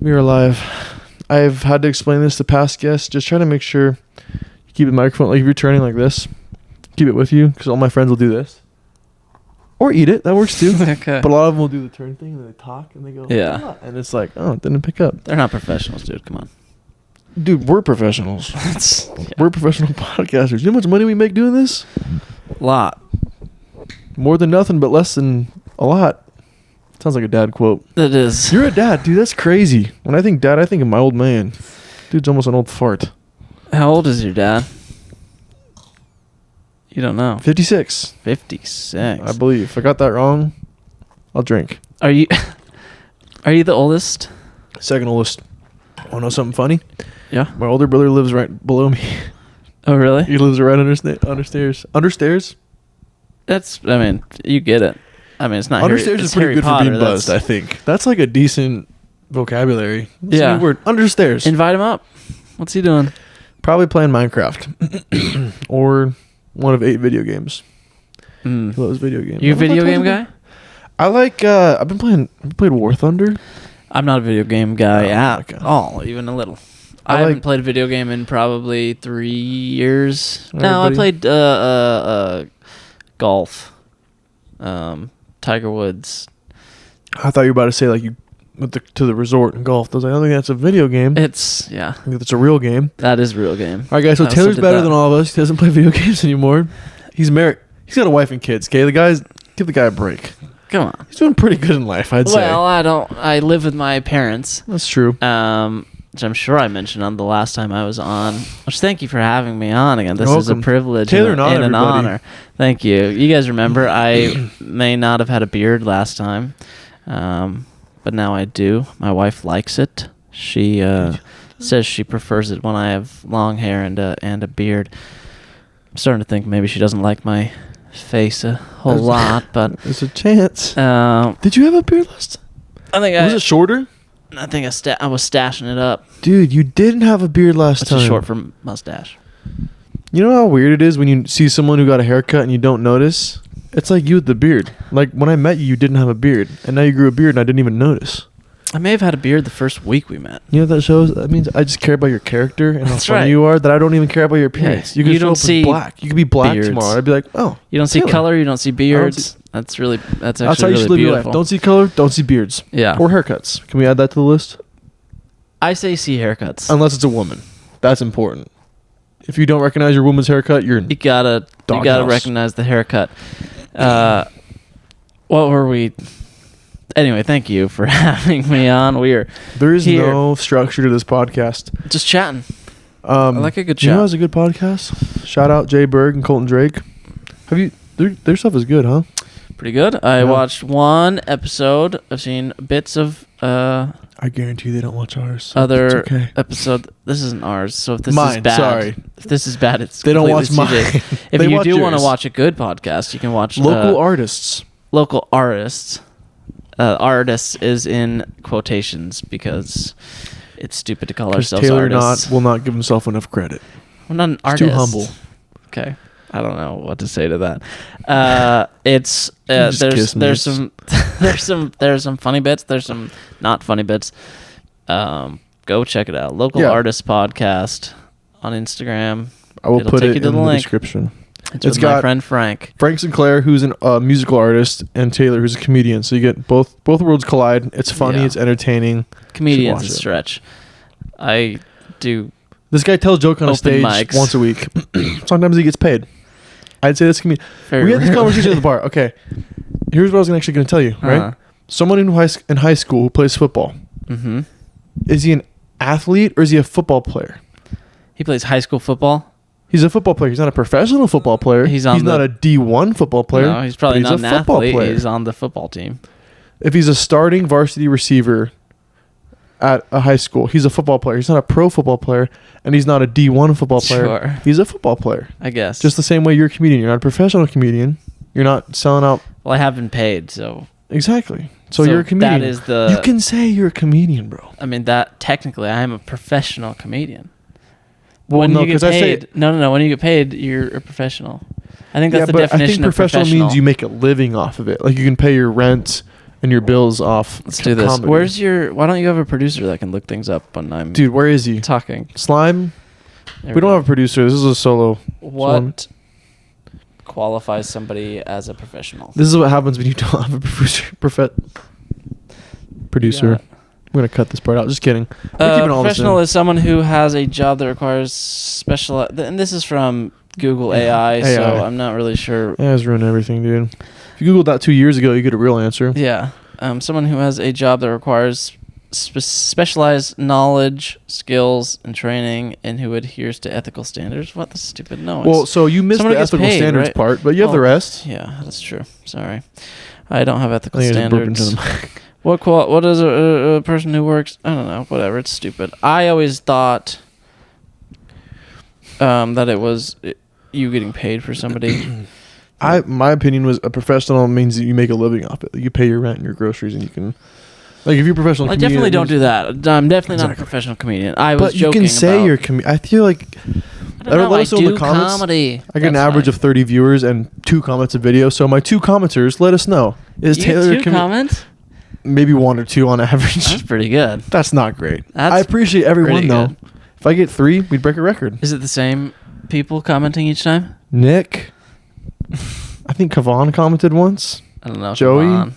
We are live. I've had to explain this to past guests. Just try to make sure you keep the microphone, like if you're turning like this, keep it with you, because all my friends will do this. Or eat it. That works too. Okay. But a lot of them will do the turn thing and they talk and they go, Yeah. "Ah," and it's like, oh, it didn't pick up. They're not professionals, dude. Come on. Dude, we're professionals. Yeah. We're professional podcasters. You know how much money we make doing this? Lot. More than nothing, but less than a lot. Sounds like a dad quote. That is. You're a dad, dude. That's crazy. When I think dad, I think of my old man. Dude's almost an old fart. How old is your dad? You don't know. 56. 56. I believe. If I got that wrong, I'll drink. Are you the oldest? Second oldest. Want to know something funny? Yeah. My older brother lives right below me. Oh, really? He lives right under stairs. Under stairs? That's, I mean, you get it. I mean, it's not Under Harry, stairs it's is pretty Harry good Potter, for being buzzed, I think. That's like a decent vocabulary. That's a new word. Under stairs. Invite him up. What's he doing? Probably playing Minecraft. Or one of 8 video games. He loves video games. You a video game guy? I like, I've played War Thunder. I'm not a video game guy at okay. all, even a little. I haven't played a video game in probably 3 years. No, I played golf. Tiger Woods. I thought you were about to say like you went to the resort and golf. I was like, I don't think that's a video game. It's, yeah. I think that's a real game. That is a real game. All right, guys. So Taylor's better than all of us. He doesn't play video games anymore. He's married. He's got a wife and kids. Okay, give the guy a break. Come on. He's doing pretty good in life, I'd say. Well, I live with my parents. That's true. Which I'm sure I mentioned on the last time I was on. Which thank you for having me on again. This You're is a welcome. privilege Taylor, and not an everybody. honor. Thank you. You guys remember I may not have had a beard last time, but now I do. My wife likes it. She says she prefers it when I have long hair and a beard. I'm starting to think maybe she doesn't like my face a whole lot, but there's a chance. Did you have a beard last time? I think Was it shorter? I think I was stashing it up. Dude, you didn't have a beard last time. It's short for mustache. You know how weird it is when you see someone who got a haircut and you don't notice? It's like you with the beard. Like when I met you, you didn't have a beard, and now you grew a beard and I didn't even notice. I may have had a beard the first week we met. You know what that shows? That means I just care about your character and That's how funny right. you are, that I don't even care about your appearance. Yeah. You You could don't show up see as black. You could be black beards. tomorrow. And I'd be like, oh. You don't see Taylor. color. You don't see beards. That's actually That's how you really should live your beautiful. life. Don't see color. Don't see beards. Yeah. Or haircuts. Can we add that to the list? I say see haircuts. Unless it's a woman. That's important. If you don't recognize your woman's haircut, you're You gotta Doghouse. recognize the haircut. What were we? Anyway, thank you for having me on. We are There is here. no structure to this podcast. just chatting. I like a good You know chat. what's a good podcast? Shout out Jay Berg and Colton Drake. Have you? Their stuff is good, huh? Pretty good. I Yeah. watched one episode. I've seen bits of I guarantee they don't watch ours. So other it's okay. episode. This isn't ours, so if this Mine, is bad, sorry. if this is bad, it's They don't watch completely mine. CJ's. If They you watch do want to yours. watch a good podcast, you can watch Local artists. local artists. Artists is in quotations because it's stupid to call Because ourselves Taylor artists. will not give himself enough credit. We're not an He's artist. too humble. Okay, I don't know what to say to that. It's Just kiss there's me. there's some funny bits. There's some not funny bits. Go check it out. Local Yeah. Artist Podcast on Instagram. I will It'll put take it you to in the the link. description. It's It's with my got- friend Frank. Frank Sinclair, who's a musical artist, and Taylor, who's a comedian. So you get both worlds collide. It's funny. Yeah. It's entertaining. Comedian's watch a it. stretch. I do. This guy tells joke on a Open stage mics. once a week. Sometimes he gets paid. I'd say that's comedian. Very We had this rarely. conversation at the bar. Okay, here's what I was actually going to tell you. Right, someone in high school who plays football. Mm-hmm. Is he an athlete or is he a football player? He plays high school football. He's a football player. He's not a professional football player. He's not a D1 football player. No, he's probably but not he's an a football athlete. player. He's on the football team. If he's a starting varsity receiver at a high school, he's a football player. He's not a pro football player, and he's not a D1 football player. Sure. He's a football player. I guess. Just the same way you're a comedian. You're not a professional comedian. You're not selling out. Well, I have been paid, so Exactly. So you're a comedian. That is the. You can say you're a comedian, bro. I mean, that technically, I am a professional comedian. Well, When no, you get 'cause I say- paid, no. When you get paid, you're a professional. I think that's the but definition I think of professional professional. means you make a living off of it. Like you can pay your rent and your bills off. Let's do this. comedy. Why don't you have a producer that can look things up when I'm Dude, where is he? talking? Slime? There We don't have a producer. This is a solo. What qualifies somebody as a professional? This is what happens when you don't have a producer. Yeah. I'm going to cut this part out. Just kidding. We're keeping all this Professional in. is someone who has a job that requires special. And this is from Google AI, so AI. I'm not really sure. Yeah, it's ruined everything, dude. If you Googled that 2 years ago, you get a real answer. Yeah, someone who has a job that requires specialized knowledge, skills, and training, and who adheres to ethical standards. What the stupid no? Well, so you missed someone the who gets ethical paid, standards right? part, but you have the rest. Yeah, that's true. Sorry, I don't have ethical I think I just burped into standards. the mic. What is a person who works? I don't know. Whatever. It's stupid. I always thought that it was you getting paid for somebody. My opinion was a professional means that you make a living off it. You pay your rent and your groceries, and you can, like, if you're a professional. I comedian, definitely don't do that. I'm definitely not a Exactly. professional comedian. I was But you joking can say about, you're I feel like I don't know, let I us know in the do comments. comedy. I get an That's average fine. of 30 viewers and 2 comments a video. So my 2 commenters, let us know. Is You Taylor get 2 comments? maybe 1 or 2 on average? That's pretty good. That's not great. That's I appreciate everyone pretty though. good. If I get 3, we'd break a record. Is it the same people commenting each time? Nick, I think Kavan commented once. I don't know. Joey? Kavan.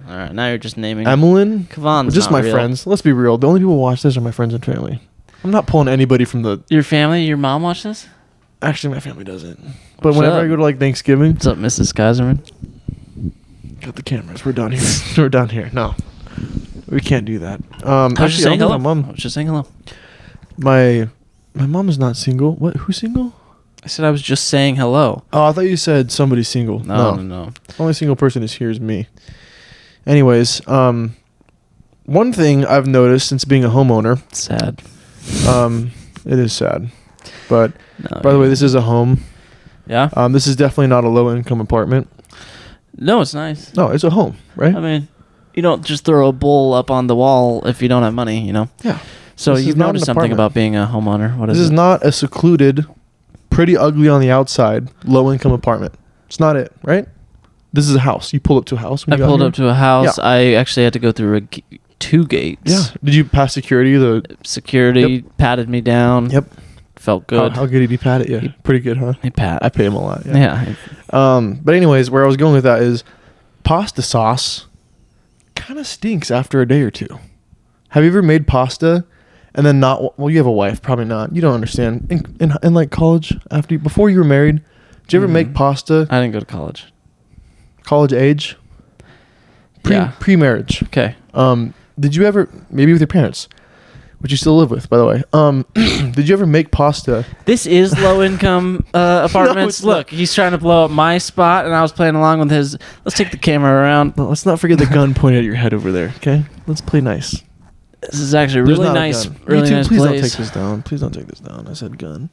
All right, now you're just naming Emmeline, Kavan's just not my real. friends. Let's be real. The only people who watch this are my friends and family. I'm not pulling anybody from the. Your family, your mom watch this? Actually, my family doesn't. But What's whenever up? I go to like Thanksgiving, What's up, Mrs. Kaiserman? got the cameras. We're done here. We're done here. No, we can't do that. I was just Actually, saying I'll hello. do my I mom. was just saying hello. My mom is not single. What? Who's single? I said I was just saying hello. Oh, I thought you said somebody's single. No. The only single person is here is me. Anyways, one thing I've noticed since being a homeowner, Sad. it is sad. But No, by the way, this is a home. Yeah? This is definitely not a low income apartment. No, it's nice. No, it's a home, right? I mean, you don't just throw a bowl up on the wall if you don't have money, you know? Yeah. So This is you've not an noticed something apartment. about being a homeowner. What This is is it? not a secluded, pretty ugly on the outside, low income apartment. It's not it, right? This is a house. You pulled up to a house. I When you got pulled here? up to a house. Yeah. I actually had to go through 2 gates. Yeah. Did you pass security? Security patted me down. Yep. Felt good. How good did he pat it? Yeah. Pretty good, huh? He pat. I pay him a lot. Yeah. But anyways, where I was going with that is pasta sauce kind of stinks after a day or 2. Have you ever made pasta and then not? Well, you have a wife, probably not. You don't understand. In like college, before you were married, did you ever make pasta? I didn't go to college. College age, Yeah. pre-marriage. Okay. Did you ever, maybe with your parents, which you still live with, by the way? Did you ever make pasta? This is low income apartments. it's not. Look, he's trying to blow up my spot, and I was playing along with his. Let's take the camera around. No, let's not forget the gun pointed at your head over there. Okay, let's play nice. This is actually a There's really not a nice, gun. really YouTube, nice please place. don't take this down. Please don't take this down. I said gun.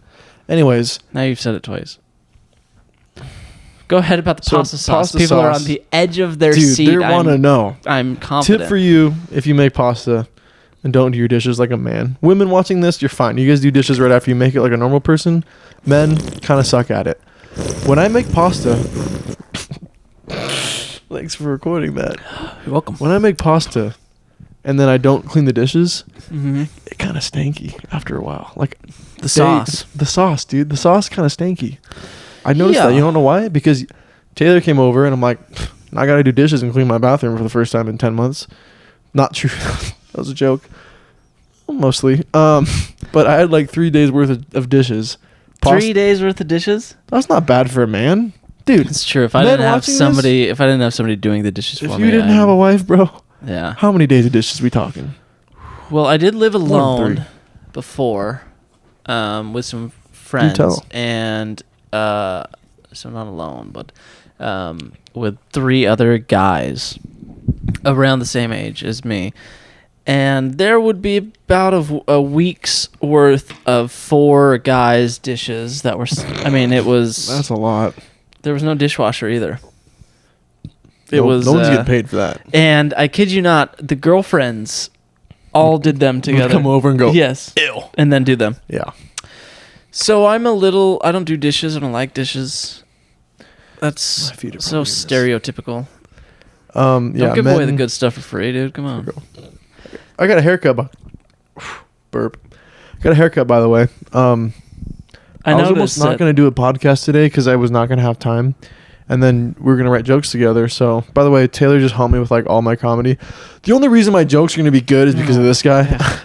Anyways, Now you've said it twice. Go ahead about the So, pasta sauce. pasta People are sauce. on the edge of their dude, seat. they want to know. I'm confident. Tip for you: if you make pasta and don't do your dishes like a man. Women watching this, you're fine. You guys do dishes right after you make it like a normal person. Men kind of suck at it. When I make pasta, thanks for recording that. You're welcome. When I make pasta and then I don't clean the dishes, Mm-hmm. it kind of stanky after a while. Like The sauce. the sauce, dude. The sauce kind of stanky. I noticed Yeah. that. You don't know why? Because Taylor came over and I'm like, I gotta do dishes and clean my bathroom for the first time in 10 months. Not true. That was a joke. Mostly. But I had like 3 days worth of dishes. 3 days worth of dishes. That's not bad for a man, dude. It's true. If I Men didn't have watching this? somebody, if I didn't have somebody doing the dishes for If me, you didn't have a wife, bro, yeah. how many days of dishes we talking? Well, I did live than alone 3. before, with some friends, tell. and so not alone, but with 3 other guys around the same age as me, and there would be about a week's worth of 4 guys' dishes that were. I mean, it was. That's a lot. There was no dishwasher either. It No- was. no one's getting paid for that. And I kid you not, the girlfriends all did them Would together. come over and go, Yes. ew. And then do them. Yeah. So I don't do dishes. I don't like dishes. That's My feet are so probably in this. stereotypical. Don't give away the good stuff for free, dude. Come on. I got a haircut. Burp. Got a haircut, by the way. I was almost not going to do a podcast today because I was not going to have time. And then we were going to write jokes together. So, by the way, Taylor just helped me with like all my comedy. The only reason my jokes are going to be good is because of this guy.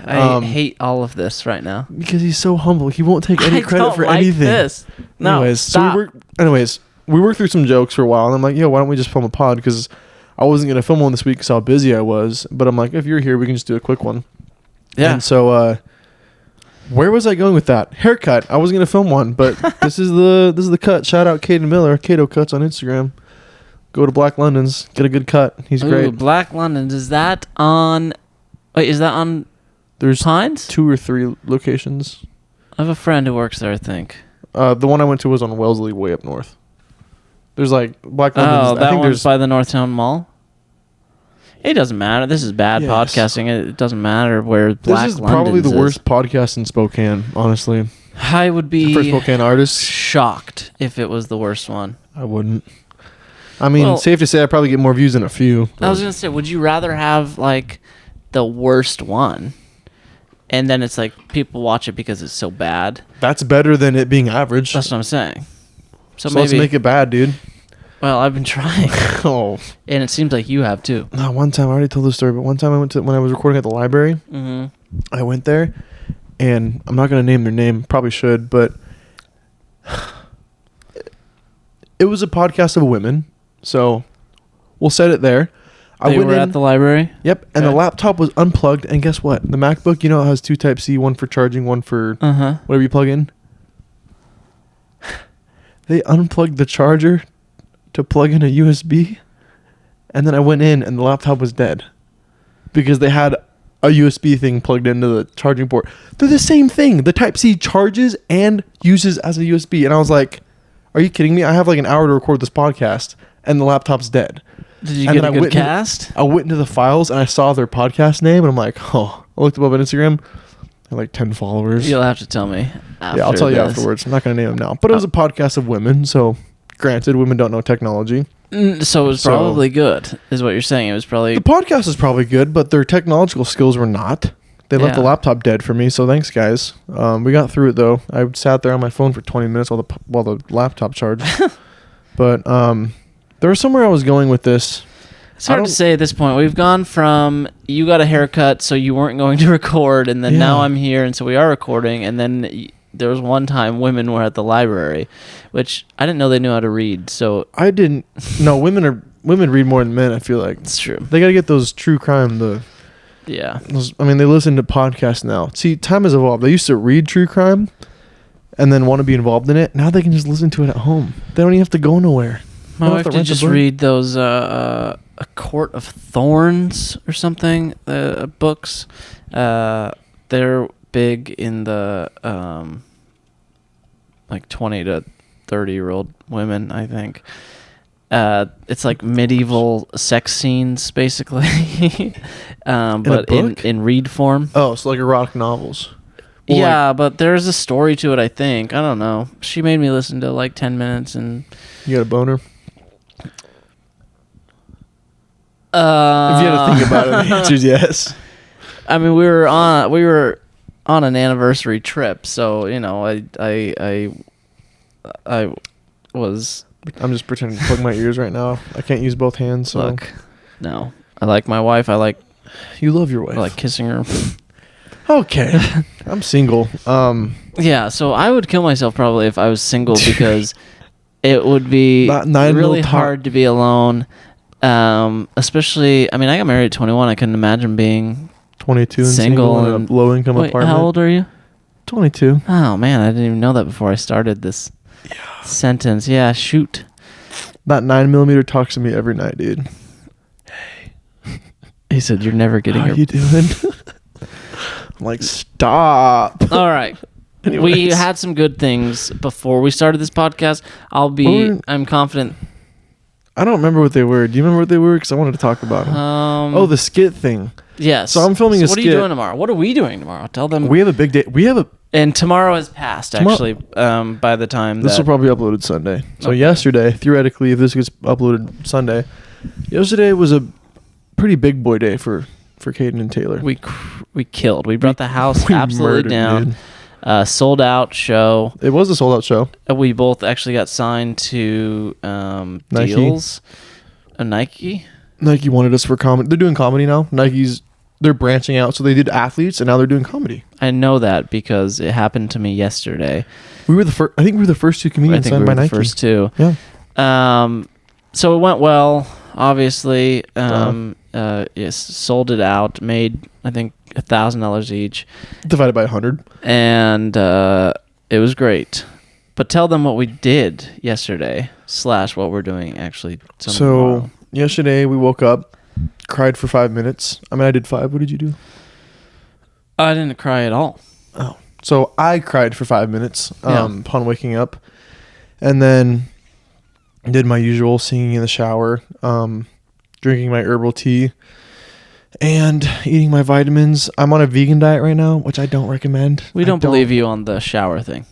I hate all of this right now. Because he's so humble. He won't take any credit for anything. This. No, anyways, stop. We worked through some jokes for a while. And I'm like, yo, why don't we just film a pod? Because I wasn't going to film one this week because how busy I was. But I'm like, if you're here, we can just do a quick one. Yeah. And so, where was I going with that? Haircut. I was gonna film one, but this is the cut. Shout out Caden Miller, Cato Cuts on Instagram. Go to Black London's, get a good cut. He's great. Black London's. Is that on? Wait, is that on? There's Pines? 2 or 3 locations. I have a friend who works there. I think. The one I went to was on Wellesley, way up north. There's like Black London's. Oh, that one's by the Northtown Mall. It doesn't matter. This is bad podcasting. It doesn't matter where Black London's is. This is probably the worst podcast in Spokane, honestly. I would be for Spokane artists shocked if it was the worst one. I wouldn't. I mean, safe to say I probably get more views than a few. I was going to say, would you rather have like the worst one and then it's like people watch it because it's so bad? That's better than it being average. That's what I'm saying. So let's make it bad, dude. Well, I've been trying. And it seems like you have too. No, one time I already told the story, but one time when I was recording at the library, I went there, and I'm not gonna name their name. Probably should, but it was a podcast of women, so we'll set it there. They were at the library. Yep, and the laptop was unplugged, and guess what? The MacBook, you know, it has 2 Type-C, one for charging, one for whatever you plug in. They unplugged the charger to plug in a USB, and then I went in and the laptop was dead because they had a USB thing plugged into the charging port. They're the same thing. The Type-C charges and uses as a USB, and I was like, are you kidding me? I have like an hour to record this podcast and the laptop's dead. Did you get a good cast? I went into the files and I saw their podcast name and I'm like, I looked them up on Instagram. I had like 10 followers. You'll have to tell me Yeah, I'll tell you afterwards. I'm not going to name them now, but it was a podcast of women, so granted, women don't know technology. So it was probably good, is what you're saying. It was probably... The podcast is probably good, but their technological skills were not. They left the laptop dead for me, so thanks, guys. We got through it, though. I sat there on my phone for 20 minutes while the laptop charged. But there was somewhere I was going with this. It's hard to say at this point. We've gone from you got a haircut, so you weren't going to record, and then now I'm here, and so we are recording, and then... There was one time women were at the library, which I didn't know they knew how to read. So I didn't. No, women read more than men. I feel like it's true. They got to get those true crime. They listen to podcasts now. See, time has evolved. They used to read true crime, and then want to be involved in it. Now they can just listen to it at home. They don't even have to go nowhere. My wife did just read those A Court of Thorns or something books. They're big in the like 20 to 30-year-old women, I think. It's like medieval sex scenes, basically, but in read form. Oh, so like erotic novels. Well, yeah, but there's a story to it, I think. I don't know. She made me listen to like 10 minutes and... You got a boner? If you had to think about it, the answer is yes. I mean, we were on an anniversary trip, so you know, I was. I'm just pretending to plug my ears right now. I can't use both hands. So. Look, no, I like my wife. You love your wife. I like kissing her. Okay, I'm single. Yeah, so I would kill myself probably if I was single because it would be really hard to be alone. Especially, I mean, I got married at 21. I couldn't imagine being 22 and single in a low income apartment. How old are you? 22. Oh man, I didn't even know that before I started this sentence. Yeah, shoot. That 9mm talks to me every night, dude. Hey. He said, "You're never getting." How you doing? I'm like, stop. All right. Anyways. We had some good things before we started this podcast. I'm confident. I don't remember what they were. Do you remember what they were? Because I wanted to talk about them. The skit thing. Yes. So I'm filming a skit. What are you doing tomorrow? What are we doing tomorrow? Tell them. We have a big day. And tomorrow has passed, actually, by the time this will probably be uploaded Sunday. So yesterday, theoretically, if this gets uploaded Sunday, Yesterday was a pretty big boy day for Caden and Taylor. We killed. We brought the house we absolutely murdered, down. Sold out show. It was a sold out show. We both actually got signed to Nike. deals. Nike. Nike wanted us for comedy. They're doing comedy now. They're branching out. So they did athletes, and now they're doing comedy. I know that because it happened to me yesterday. We were the first. I think we were the first two comedians signed by Nike. The first two. Yeah. So it went well. Obviously, yes, sold it out. Made I think $1,000 each, Divided by 100. and it was great. But tell them what we did yesterday / what we're doing actually. Tomorrow. Yesterday we woke up, cried for 5 minutes. I mean, I did 5. What did you do? I didn't cry at all. Oh. So I cried for 5 minutes Yeah. upon waking up, and then did my usual singing in the shower, drinking my herbal tea, and eating my vitamins. I'm on a vegan diet right now, which I don't recommend. We don't believe you on the shower thing.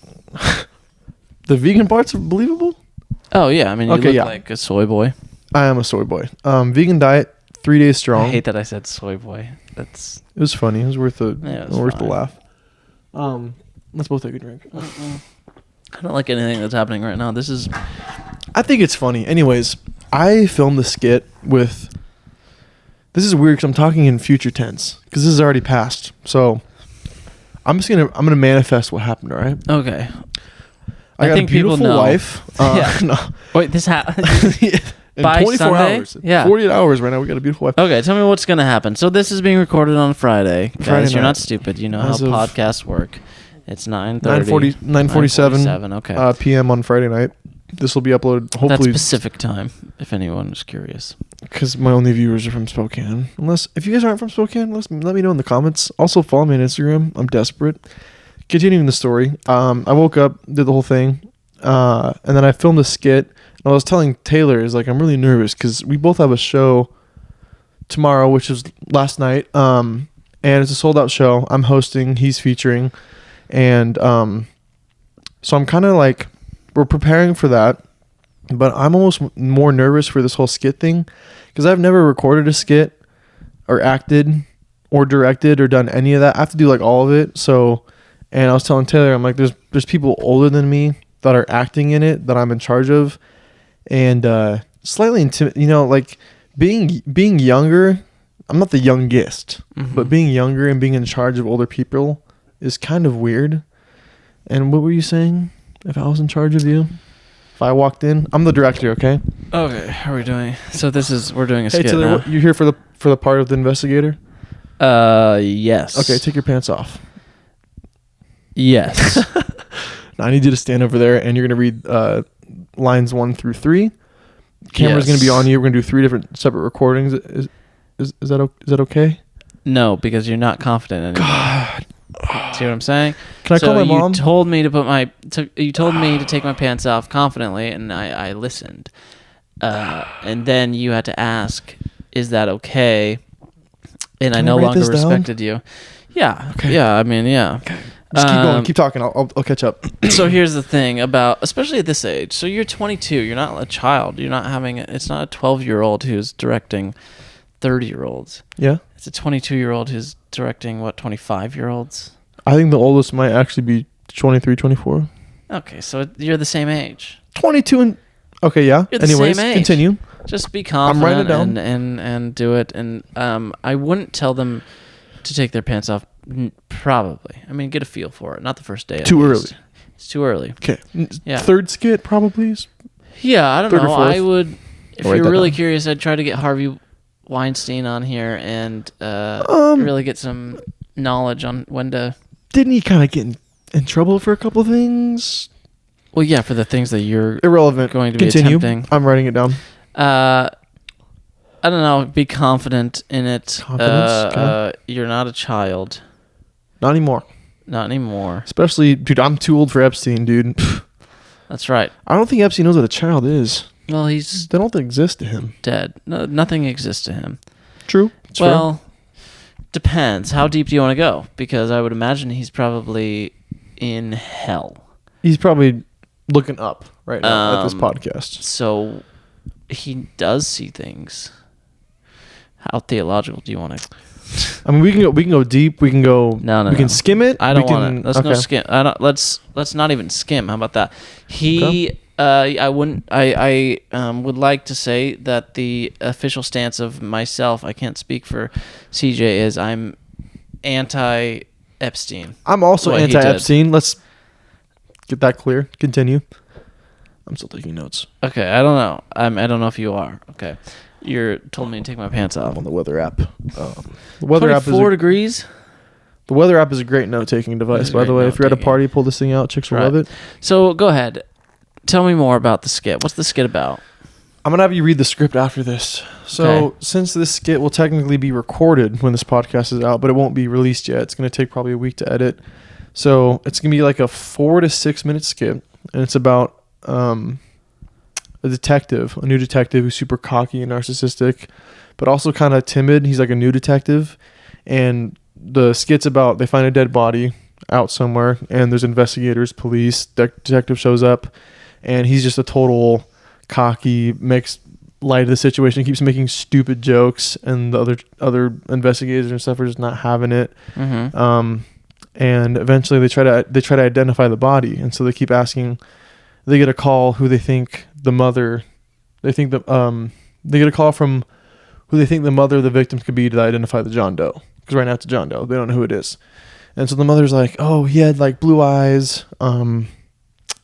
The vegan parts are believable? Oh yeah, I mean you look like a soy boy. I am a soy boy. Vegan diet, 3 days strong. I hate that I said soy boy. It was funny. It was worth the fine. laugh. Let's both take a drink. I don't like anything that's happening right now. I think it's funny. Anyways, I filmed the skit with. This is weird because I'm talking in future tense because this is already past. So I'm gonna manifest what happened. All right. Okay. I got think a beautiful people know. Wife. Yeah. No. Wait, this happened. In By 24 Sunday? hours. Yeah. 48 hours right now. We got a beautiful wife. Okay, tell me what's going to happen. So this is being recorded on Friday. Guys, you're night. not stupid. You know As how of podcasts work. It's 9:30. 9:47 okay. p.m. on Friday night. This will be uploaded That's hopefully Pacific time, if anyone was curious. because my only viewers are from Spokane. If you guys aren't from Spokane, let me know in the comments. Also follow me on Instagram. I'm desperate. Continuing the story, I woke up, did the whole thing, and then I filmed a skit. And I was telling Taylor, I'm really nervous because we both have a show tomorrow, which is last night, and it's a sold out show. I'm hosting, he's featuring, and so I'm kind of we're preparing for that, but I'm almost more nervous for this whole skit thing because I've never recorded a skit or acted or directed or done any of that. I have to do all of it. So, and I was telling Taylor, I'm like, there's people older than me that are acting in it that I'm in charge of. And slightly being younger. I'm not the youngest, but being younger and being in charge of older people is kind of weird. And what were you saying? If I was in charge of you, if I walked in, I'm the director. Okay. Okay, how are we doing? So we're doing a skit Hey Taylor, now. you here for the part of the investigator? Yes. Okay, take your pants off. Yes. Now I need you to stand over there, and you're gonna read lines 1 through 3. Camera's gonna be on you. We're gonna do 3 different separate recordings. Is that okay? No, because you're not confident anymore. God. See what I'm saying? Can I call my mom? You told me to take my pants off confidently, and I listened. And then you had to ask, "Is that okay?" And I no longer respected you. Yeah. Okay. Yeah. I mean, yeah. Okay. Just keep going. Keep talking. I'll catch up. So here's the thing about, especially at this age. So you're 22. You're not a child. You're not having. It's not a 12-year-old who's directing 30-year-olds. Yeah. It's a 22-year-old who's directing 25-year-olds. I think the oldest might actually be 23, 24. Okay, so you're the same age. 22 and okay, yeah. You're the Anyways, same age. continue. Just be confident writing it down. and do it. And I wouldn't tell them to take their pants off. Probably. I mean, get a feel for it. Not the first day. Too early. It's too early. Okay. Yeah. Third skit, probably. Yeah, I don't Third or know. fourth? I would, if I'll write you're that really down. curious, I'd try to get Harvey Weinstein on here and really get some knowledge on when to. Didn't he kind of get in trouble for a couple of things? Well, yeah, for the things that you're Irrelevant. going to be Continue. attempting. I'm writing it down. I don't know. Be confident in it. Confidence, okay. You're not a child. Not anymore. Not anymore. Especially, dude, I'm too old for Epstein, dude. That's right. I don't think Epstein knows what a child is. Well, he's They don't exist to him. dead. No, nothing exists to him. True. It's fair. Well, depends. How deep do you want to go? Because I would imagine he's probably in hell. He's probably looking up right now at this Um, podcast. So he does see things. How theological do you want to? I mean, we can go deep. We can go. No. We can skim it. I don't we want to. Let's no skim. I don't. Let's not even skim. How about that? I wouldn't. I would like to say that the official stance of myself, I can't speak for CJ, is I'm anti-Epstein. I'm also anti-Epstein. Let's get that clear. Continue. I'm still taking notes. Okay, I don't know. I don't know if you are. Okay, you're told me to take my pants off. I'm on the weather app. The weather app is 24 degrees. The weather app is a great note-taking device, by the way. If you're at a party, pull this thing out. Chicks will love it. So go ahead. Tell me more about the skit. What's the skit about? I'm going to have you read the script after this. So since this skit will technically be recorded when this podcast is out, but it won't be released yet. It's going to take probably a week to edit. So it's going to be like a 4 to 6 minute skit. And it's about a new detective who's super cocky and narcissistic, but also kind of timid. He's like a new detective. And the skit's about they find a dead body out somewhere, and there's investigators, police, detective shows up, and he's just a total cocky, makes light of the situation, keeps making stupid jokes, and the other investigators and stuff are just not having it. Mm-hmm. And eventually they try to identify the body, and so they keep asking. They get a call who they think the mother. They think they get a call from who they think the mother of the victim could be to identify the John Doe. Because right now it's a John Doe. They don't know who it is. And so the mother's like, oh, he had like blue eyes,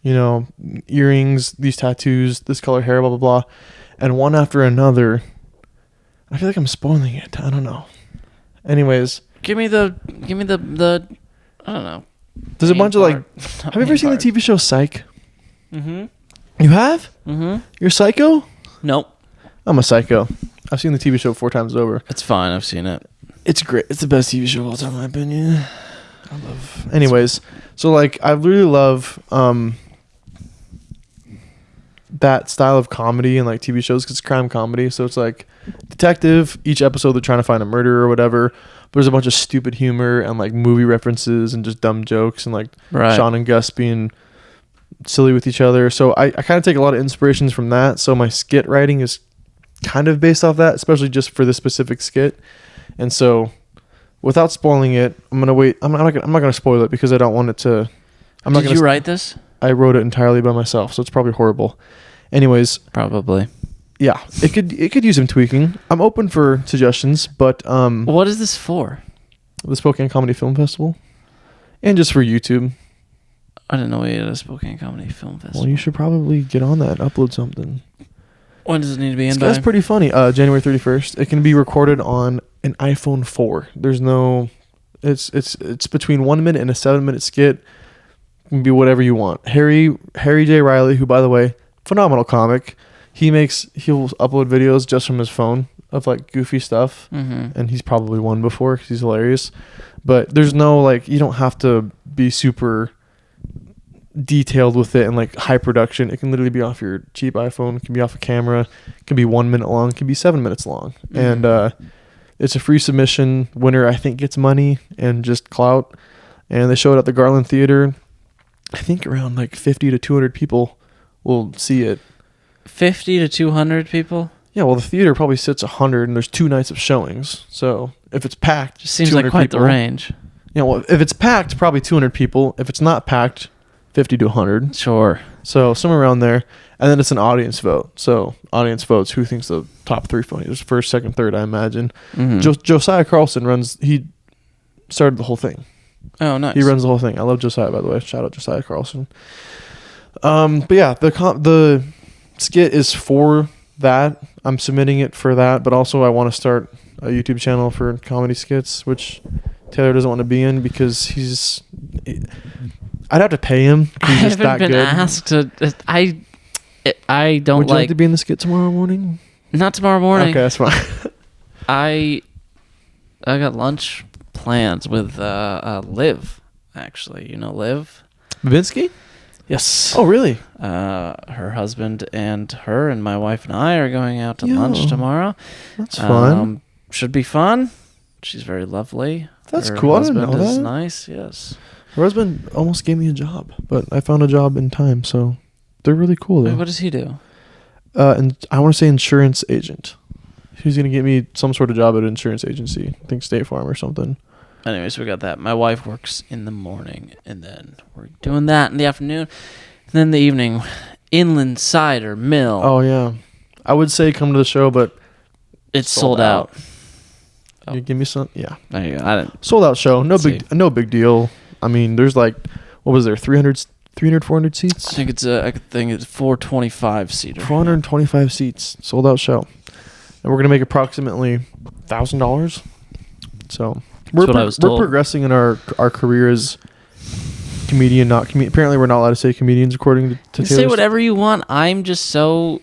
earrings, these tattoos, this color hair, blah, blah, blah. And one after another, I feel like I'm spoiling it. I don't know. Anyways. Give me the I don't know. There's a bunch of like, have you ever seen the TV show Psych? Mm-hmm. You have? Mm-hmm. You're psycho? Nope. I'm a psycho. I've seen the TV show 4 times over. It's fine. I've seen it. It's great. It's the best TV show of all time, in my opinion. I love. Anyways, so like I really love that style of comedy and like TV shows because it's crime comedy. So it's like detective. Each episode they're trying to find a murderer or whatever. But there's a bunch of stupid humor and like movie references and just dumb jokes and like Sean and Gus being silly with each other. So I kind of take a lot of inspirations from that. So my skit writing is kind of based off that, especially just for this specific skit. And so, without spoiling it, I'm gonna wait. I'm not gonna spoil it because I don't want it to. Did you write this? I wrote it entirely by myself, so it's probably horrible. Anyways, probably. Yeah, it could use some tweaking. I'm open for suggestions, but what is this for? The Spokane Comedy Film Festival, and just for YouTube. I didn't know we had a Spokane Comedy Film Festival. Well, you should probably get on that and upload something. When does it need to be in? That's pretty funny. January 31st. It can be recorded on an iPhone 4. There's no. It's between 1 minute and a 7-minute skit. It can be whatever you want. Harry J. Riley, who by the way, phenomenal comic. He'll upload videos just from his phone of like goofy stuff, and he's probably won before because he's hilarious. But there's no like you don't have to be super detailed with it and like high production. It can literally be off your cheap iPhone. It can be off a camera. It can be 1 minute long. It can be 7 minutes long. And it's a free submission. Winner I think gets money and just clout. And they show it at the Garland Theater. I think around like 50 to 200 people will see it. 50 to 200 people? Yeah, well the theater probably sits 100 and there's 2 nights of showings. So if it's packed, just seems like quite the range. Yeah, well if it's packed, probably 200 people. If it's not packed, 50 to 100. Sure. So somewhere around there. And then it's an audience vote. So audience votes who thinks the top 3 funny. There's first, second, third, I imagine. Josiah Carlson he started the whole thing. Oh, nice. He runs the whole thing. I love Josiah, by the way. Shout out Josiah Carlson. But yeah, the skit is for that. I'm submitting it for that. But also I want to start a YouTube channel for comedy skits, which Taylor doesn't want to be in because I'd have to pay him. I haven't been asked to. I don't Would you like to be in the skit tomorrow morning? Not tomorrow morning. Okay, that's fine. I got lunch plans with Liv. Actually, you know Liv Babinski? Yes. Oh, really? Her husband and her and my wife and I are going out to lunch tomorrow. That's fun. Should be fun. She's very lovely. That's cool. I didn't know that. Is nice. Yes. Her husband almost gave me a job, but I found a job in time, so they're really cool. Though. What does he do? And I want to say insurance agent. He's gonna get me some sort of job at an insurance agency. I think State Farm or something. Anyways, we got that. My wife works in the morning, and then we're doing that in the afternoon. And then the evening, Inland Cider Mill. Oh yeah, I would say come to the show, but it's sold out. You give me some. Yeah, There you go. I didn't. sold out show. No Let's no big deal. I mean, there's like, what was there? 300, 400 I seats. think it's 425 seater. 425 seats. Sold out show, and we're gonna make approximately $1,000. So we're what I was told. progressing in our career as comedian, not comedian. Apparently, we're not allowed to say comedians according to You Taylor. say whatever you want. I'm just so.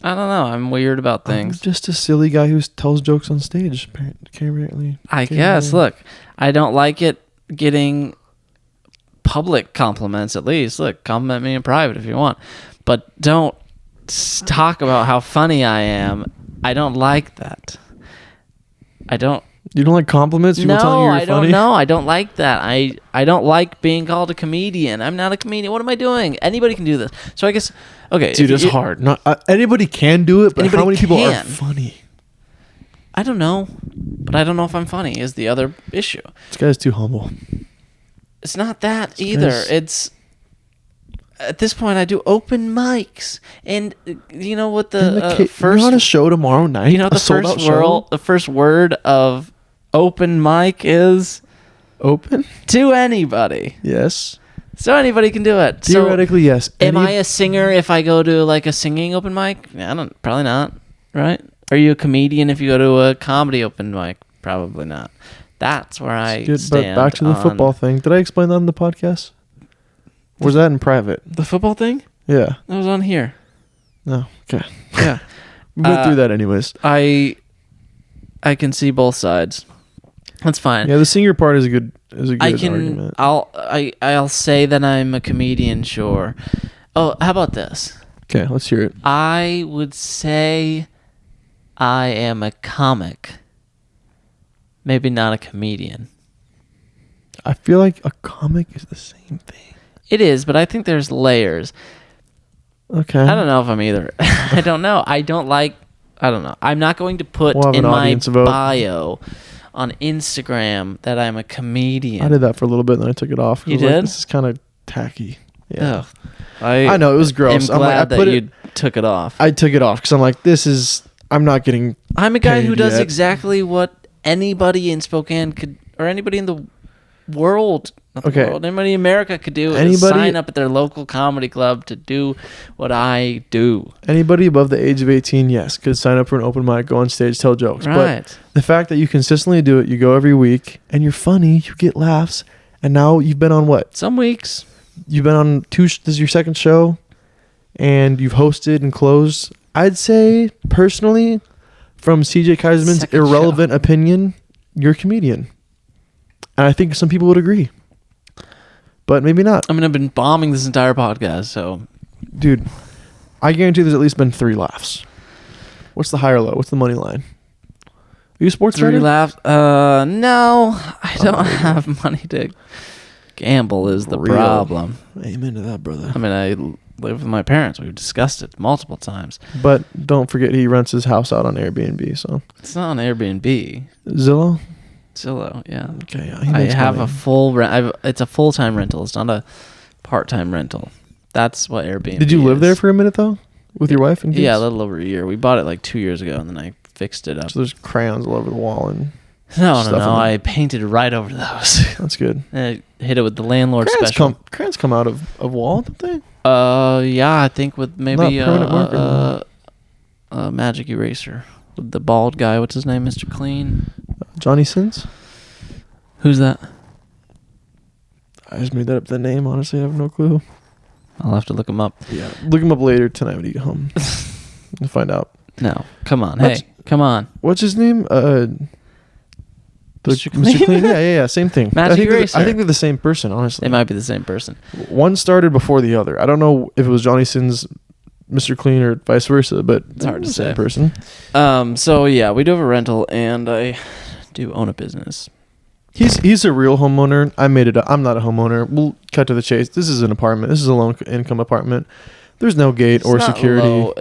I don't know. I'm weird about I'm things. just a silly guy who tells jokes on stage. Apparently, I guess. Look, I don't like it getting public compliments. At least, look, compliment me in private if you want, but don't talk about how funny I am. I don't like that. I don't. You don't like compliments? People telling you you're I funny? don't know. I don't like that. I don't like being called a comedian. I'm not a comedian. What am I doing? Anybody can do this. So I guess, okay. Dude, it's hard. Not anybody can do it, but Anybody how many people are can. funny? I don't know. But I don't know if I'm funny is the other issue. This guy's too humble. It's not that either. guy's- It's, at this point, I do open mics. And you know what the first... You're on a show tomorrow night. You know a sold-out show? the first word of open mic is Open? to anybody. Yes. So anybody can do it. Theoretically, yes. Am I a singer if I go to like a singing open mic? Probably not, right? Are you a comedian if you go to a comedy open mic? Probably not. That's where I Good, stand. but back to the on football thing. Did I explain that on the podcast? Or was that in private? The football thing? Yeah. That was on here. No. Okay. Yeah. We went through that anyways. I can see both sides. That's fine. Yeah, the singer part is a good argument. I'll say that I'm a comedian, sure. Oh, how about this? Okay, let's hear it. I would say I am a comic. Maybe not a comedian. I feel like a comic is the same thing. It is, but I think there's layers. Okay. I don't know if I'm either. I don't know. I don't know. I'm not going to put We'll have in an my audience vote. bio on Instagram that I'm a comedian. I did that for a little bit, and then I took it off. I You was like, did? this is kind of tacky. Yeah. Ugh. I know, it was gross. I'm I'm like, glad I put that it- you took it off. I took it off because I'm like, I'm not getting. I'm a guy who paid does yet. exactly what anybody in Spokane could, or anybody in the world, not the Okay. world, anybody in America could do. Is Anybody- sign up at their local comedy club to do what I do. Anybody above the age of 18, yes, could sign up for an open mic, go on stage, tell jokes. Right. But the fact that you consistently do it, you go every week, and you're funny, you get laughs, and now you've been on what? Some weeks. You've been on this is your second show, and you've hosted and closed. I'd say, personally, from CJ Kaiserman's Second irrelevant opinion, you're a comedian. And I think some people would agree. But maybe not. I mean, I've been bombing this entire podcast, so Dude, I guarantee there's at least been 3 laughs. What's the high or low? What's the money line? Are you a sports 3 writer? laughs. No, I don't have money to gamble. Is the Real. problem? Amen to that, brother. I mean, I live with my parents. We've discussed it multiple times. But don't forget he rents his house out on Airbnb, so. It's not on Airbnb. Zillow? Zillow, yeah. Okay, yeah. I have a full rent. It's a full-time rental. It's not a part-time rental. That's what Airbnb Did you live is. there for a minute, though? With your wife and kids? Yeah, a little over a year. We bought it like 2 years ago, and then I fixed it up. So there's crayons all over the wall, and No. stuff in there. I painted right over those. that's good. I hit it with the landlord Crayons special. crayons come out of wall, don't they? Yeah, I think with maybe Not permanent marker. a magic eraser. With the bald guy, what's his name? Mr. Clean? Johnny Sins? Who's that? I just made that up the name, honestly. I have no clue. I'll have to look him up. Yeah. Look him up later tonight when you get home. We'll find out. No, come on. What's- Hey, come on. What's his name? Mr. Clean? Yeah. Same thing. Magic I think Eraser. I think they're the same person, honestly. They might be the same person. One started before the other. I don't know if it was Johnny Sins, Mr. Clean, or vice versa, but It's hard to the same say. person. So yeah, we do have a rental, and I do own a business. He's a real homeowner. I made it up. I'm not a homeowner. We'll cut to the chase. This is an apartment. This is a low income apartment. There's no gate or security.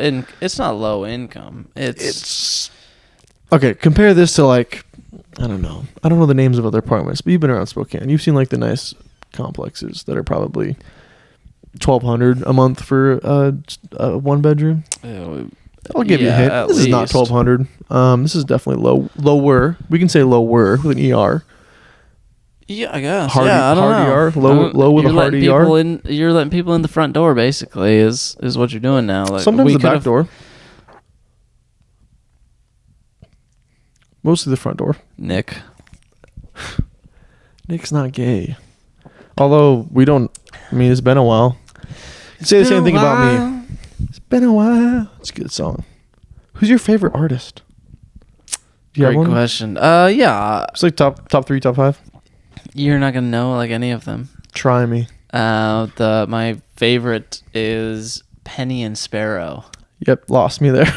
It's not low income. It's okay. Compare this to like, I don't know the names of other apartments, but you've been around Spokane. You've seen like the nice complexes that are probably $1,200 a month for a 1 bedroom. I'll give you a hint. This is not $1,200. This is definitely lower. We can say lower with an ER. Yeah, I guess. Hard, I don't know. ER, low with a hard ER. You're letting people in the front door, basically, is what you're doing now. Like, sometimes the back door. Mostly the front door. Nick's not gay. Although we don't. I mean, it's been a while. Say the same thing about me. It's been a while. It's a good song. Who's your favorite artist? Do you have one? Great question. Yeah. It's like top 3, top 5. You're not gonna know like any of them. Try me. My favorite is Penny and Sparrow. Yep, lost me there.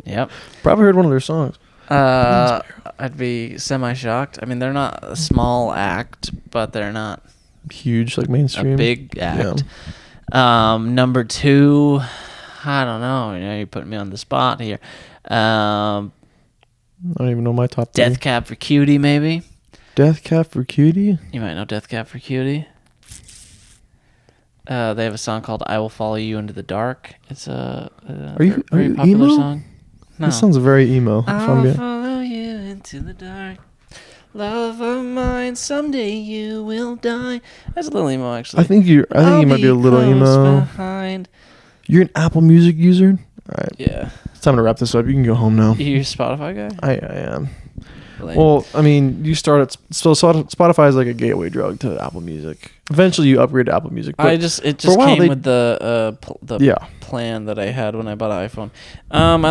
Yep. Probably heard one of their songs. I'd be semi-shocked. I mean, they're not a small act, but they're not huge, like mainstream. A big act. Yeah. Number 2, I don't know. You're putting me on the spot here. I don't even know my top 3. Death Cab for Cutie, maybe. Death Cab for Cutie? You might know Death Cab for Cutie. They have a song called "I Will Follow You Into the Dark." It's a very popular emo? song. No. This sounds very emo. I'll follow you into the dark, love of mine. Someday you will die. That's a little emo, actually. I think you might be a little emo. Behind. You're an Apple Music user? All right. Yeah. It's time to wrap this up. You can go home now. You're a Spotify guy? I am. Lame. Well, I mean, you start at Spotify is like a gateway drug to Apple Music. Eventually, you upgrade to Apple Music. But it just came with the plan that I had when I bought an iPhone. I'm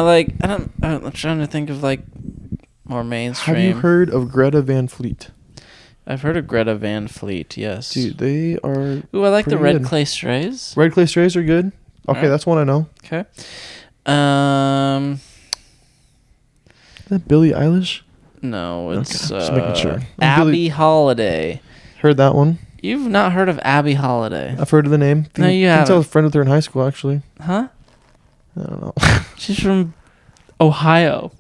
trying to think of like more mainstream. Have you heard of Greta Van Fleet? I've heard of Greta Van Fleet. Yes. Dude, they are. Ooh, I like the Red good. Clay Strays. Red Clay Strays are good. Okay, right. That's one I know. Okay. Is that Billie Eilish? No, it's just making sure. Abby Holiday. Heard that one. You've not heard of Abby Holiday? I've heard of the name. No, you haven't. I was a friend with her in high school, actually. Huh? I don't know. She's from Ohio.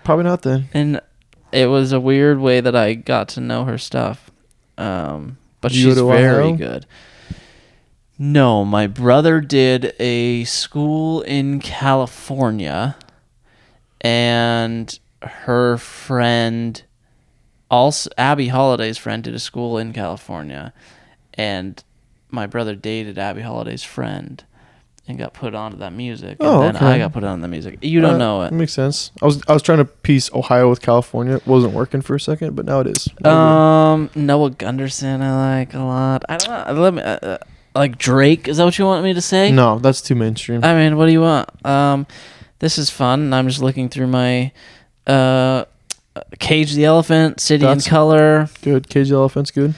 Probably not then. And it was a weird way that I got to know her stuff. But she's very good. No, my brother did a school in California, and her friend, also Abby Holiday's friend, did a school in California, and my brother dated Abby Holiday's friend and got put onto that music, and then I got put on the music. You don't know it. Makes sense. I was trying to piece Ohio with California. It wasn't working for a second, but now it is. Noah Gunderson I like a lot. I don't know. Let me like Drake. Is that what you want me to say? No, that's too mainstream. I mean, what do you want? This is fun. I'm just looking through my Cage the Elephant, City in Color. Good. Cage the Elephant's good.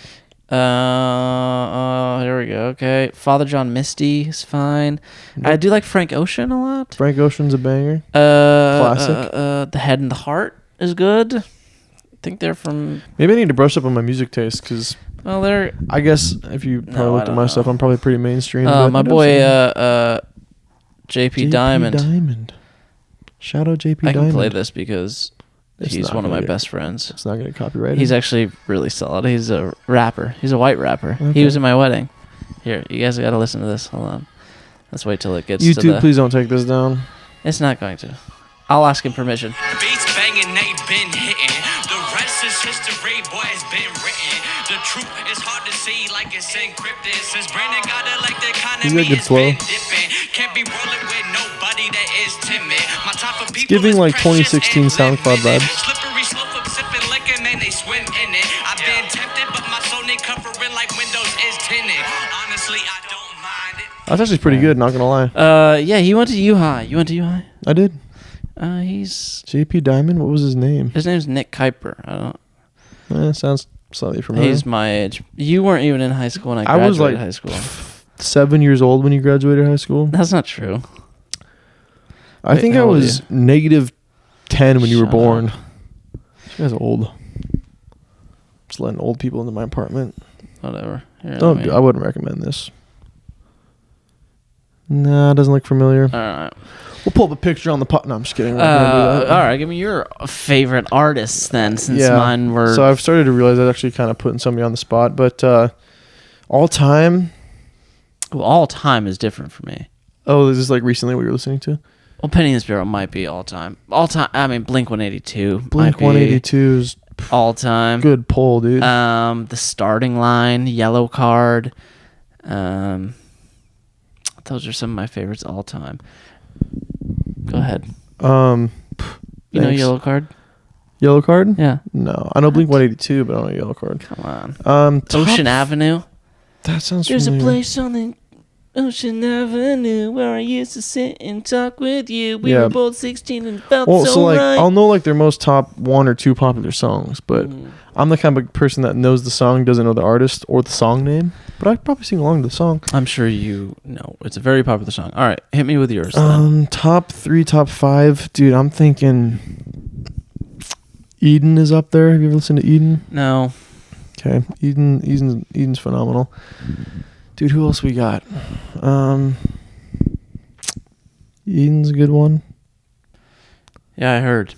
Here we go. Okay. Father John Misty is fine. I do like Frank Ocean a lot. Frank Ocean's a banger. Classic. The Head and the Heart is good. I think they're from... Maybe I need to brush up on my music taste, because... Well, they're... I guess if you probably looked at my stuff, I'm probably pretty mainstream. My boy, JP Diamond. Shout out JP Diamond. I can play Diamond. this because he's one of my best friends. It's not going to copyright. He's actually really solid. He's a rapper. He's a white rapper. Okay. He was in my wedding. Here, you guys got to listen to this. Hold on. Let's wait till it gets to YouTube, please don't take this down. It's not going to. I'll ask him permission. Beats banging, they been hitting. The rest is history, boy, it's been written. The truth is hard to see, like it's encrypted. Since Brandon got it like the economy, it's been dipping. Can't be rolling with nobody that is timid. My time for people giving like 2016 SoundCloud vibes. Slippery slope of sipping liquor, man, they swim in it. I've been tempted, but my soul ain't covering like Windows is tinted. Honestly, I don't mind it. That's actually pretty good, not gonna lie. Yeah, he went to U-High. You went to U-High? I did. He's JP Diamond. What was his name? His name's Nick Kuiper. I don't. Sounds slightly familiar. He's my age. You weren't even in high school when I graduated was like high school. 7 years old when you graduated high school. That's not true. I think I was -10 when you were born. Up. You guys are old. Just letting old people into my apartment. Whatever. Here, I wouldn't recommend this. Nah, it doesn't look familiar. All right. We'll pull up a picture on the pot. No, I'm just kidding. We're All not gonna do that. right. Give me your favorite artists then, since Yeah. mine were. So I've started to realize I'm actually kind of putting somebody on the spot, but all time. Well, all time is different for me. Oh, is this like recently what you're listening to? Well, Penny and the Sparrow might be all time. All time. I mean, Blink 182. Blink 182 is all time. good pull, dude. The Starting Line, Yellow Card. Those are some of my favorites all time. Go ahead. You know Thanks. Yellow Card? Yellow Card? Yeah. No, I know Blink 182, but I don't know Yellow Card. Come on. Ocean Avenue. That sounds There's familiar. a place on the Ocean Avenue where I used to sit and talk with you. We Yeah. were both 16 and felt Well, so so like right. I'll know like their most top 1 or 2 popular songs, but I'm the kind of person that knows the song, doesn't know the artist or the song name, but I'd probably sing along to the song. I'm sure you know. It's a very popular song. All right, hit me with yours then. Top 3, top 5, dude. I'm thinking Eden is up there. Have you ever listened to Eden? No. Okay, Eden's phenomenal. Dude, who else we got? Eden's a good one. Yeah, I heard.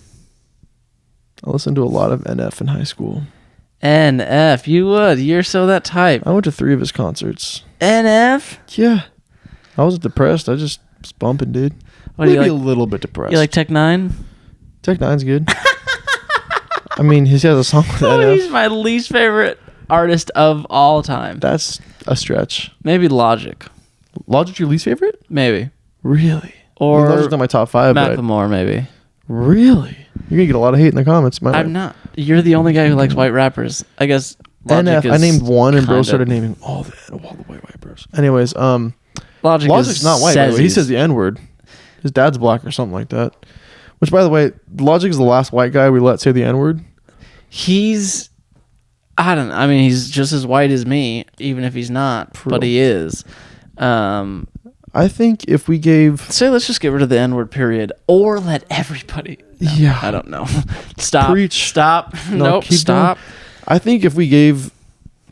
I listened to a lot of NF in high school. NF, you would. You're so that type. I went to 3 of his concerts. NF? Yeah. I wasn't depressed. I just was bumping, dude. What do you Maybe like? a little bit depressed. You like Tech 9? Tech 9's good. I mean, he has a song with NF. He's my least favorite artist of all time. That's a stretch. Maybe Logic. Logic your least favorite? Maybe. Really? Or I mean, Logic's not my top 5, but Macklemore, maybe. really? You're going to get a lot of hate in the comments. I'm not. You're the only guy who likes white rappers. I guess Logic NF, I is named one and bro kinda- started naming all the white bros. Anyways, Logic's Logic's not white, by the way. He says says the N-word. His dad's black or something like that. Which, by the way, Logic is the last white guy we let say the N-word. he's... I don't know. I mean, he's just as white as me, even if he's not. True. But he is. I think if we gave... Say let's just get rid of the N-word period. Or let everybody... No, Yeah. I don't know. Stop. Preach. Stop. Nope. keep Stop. going. I think if we gave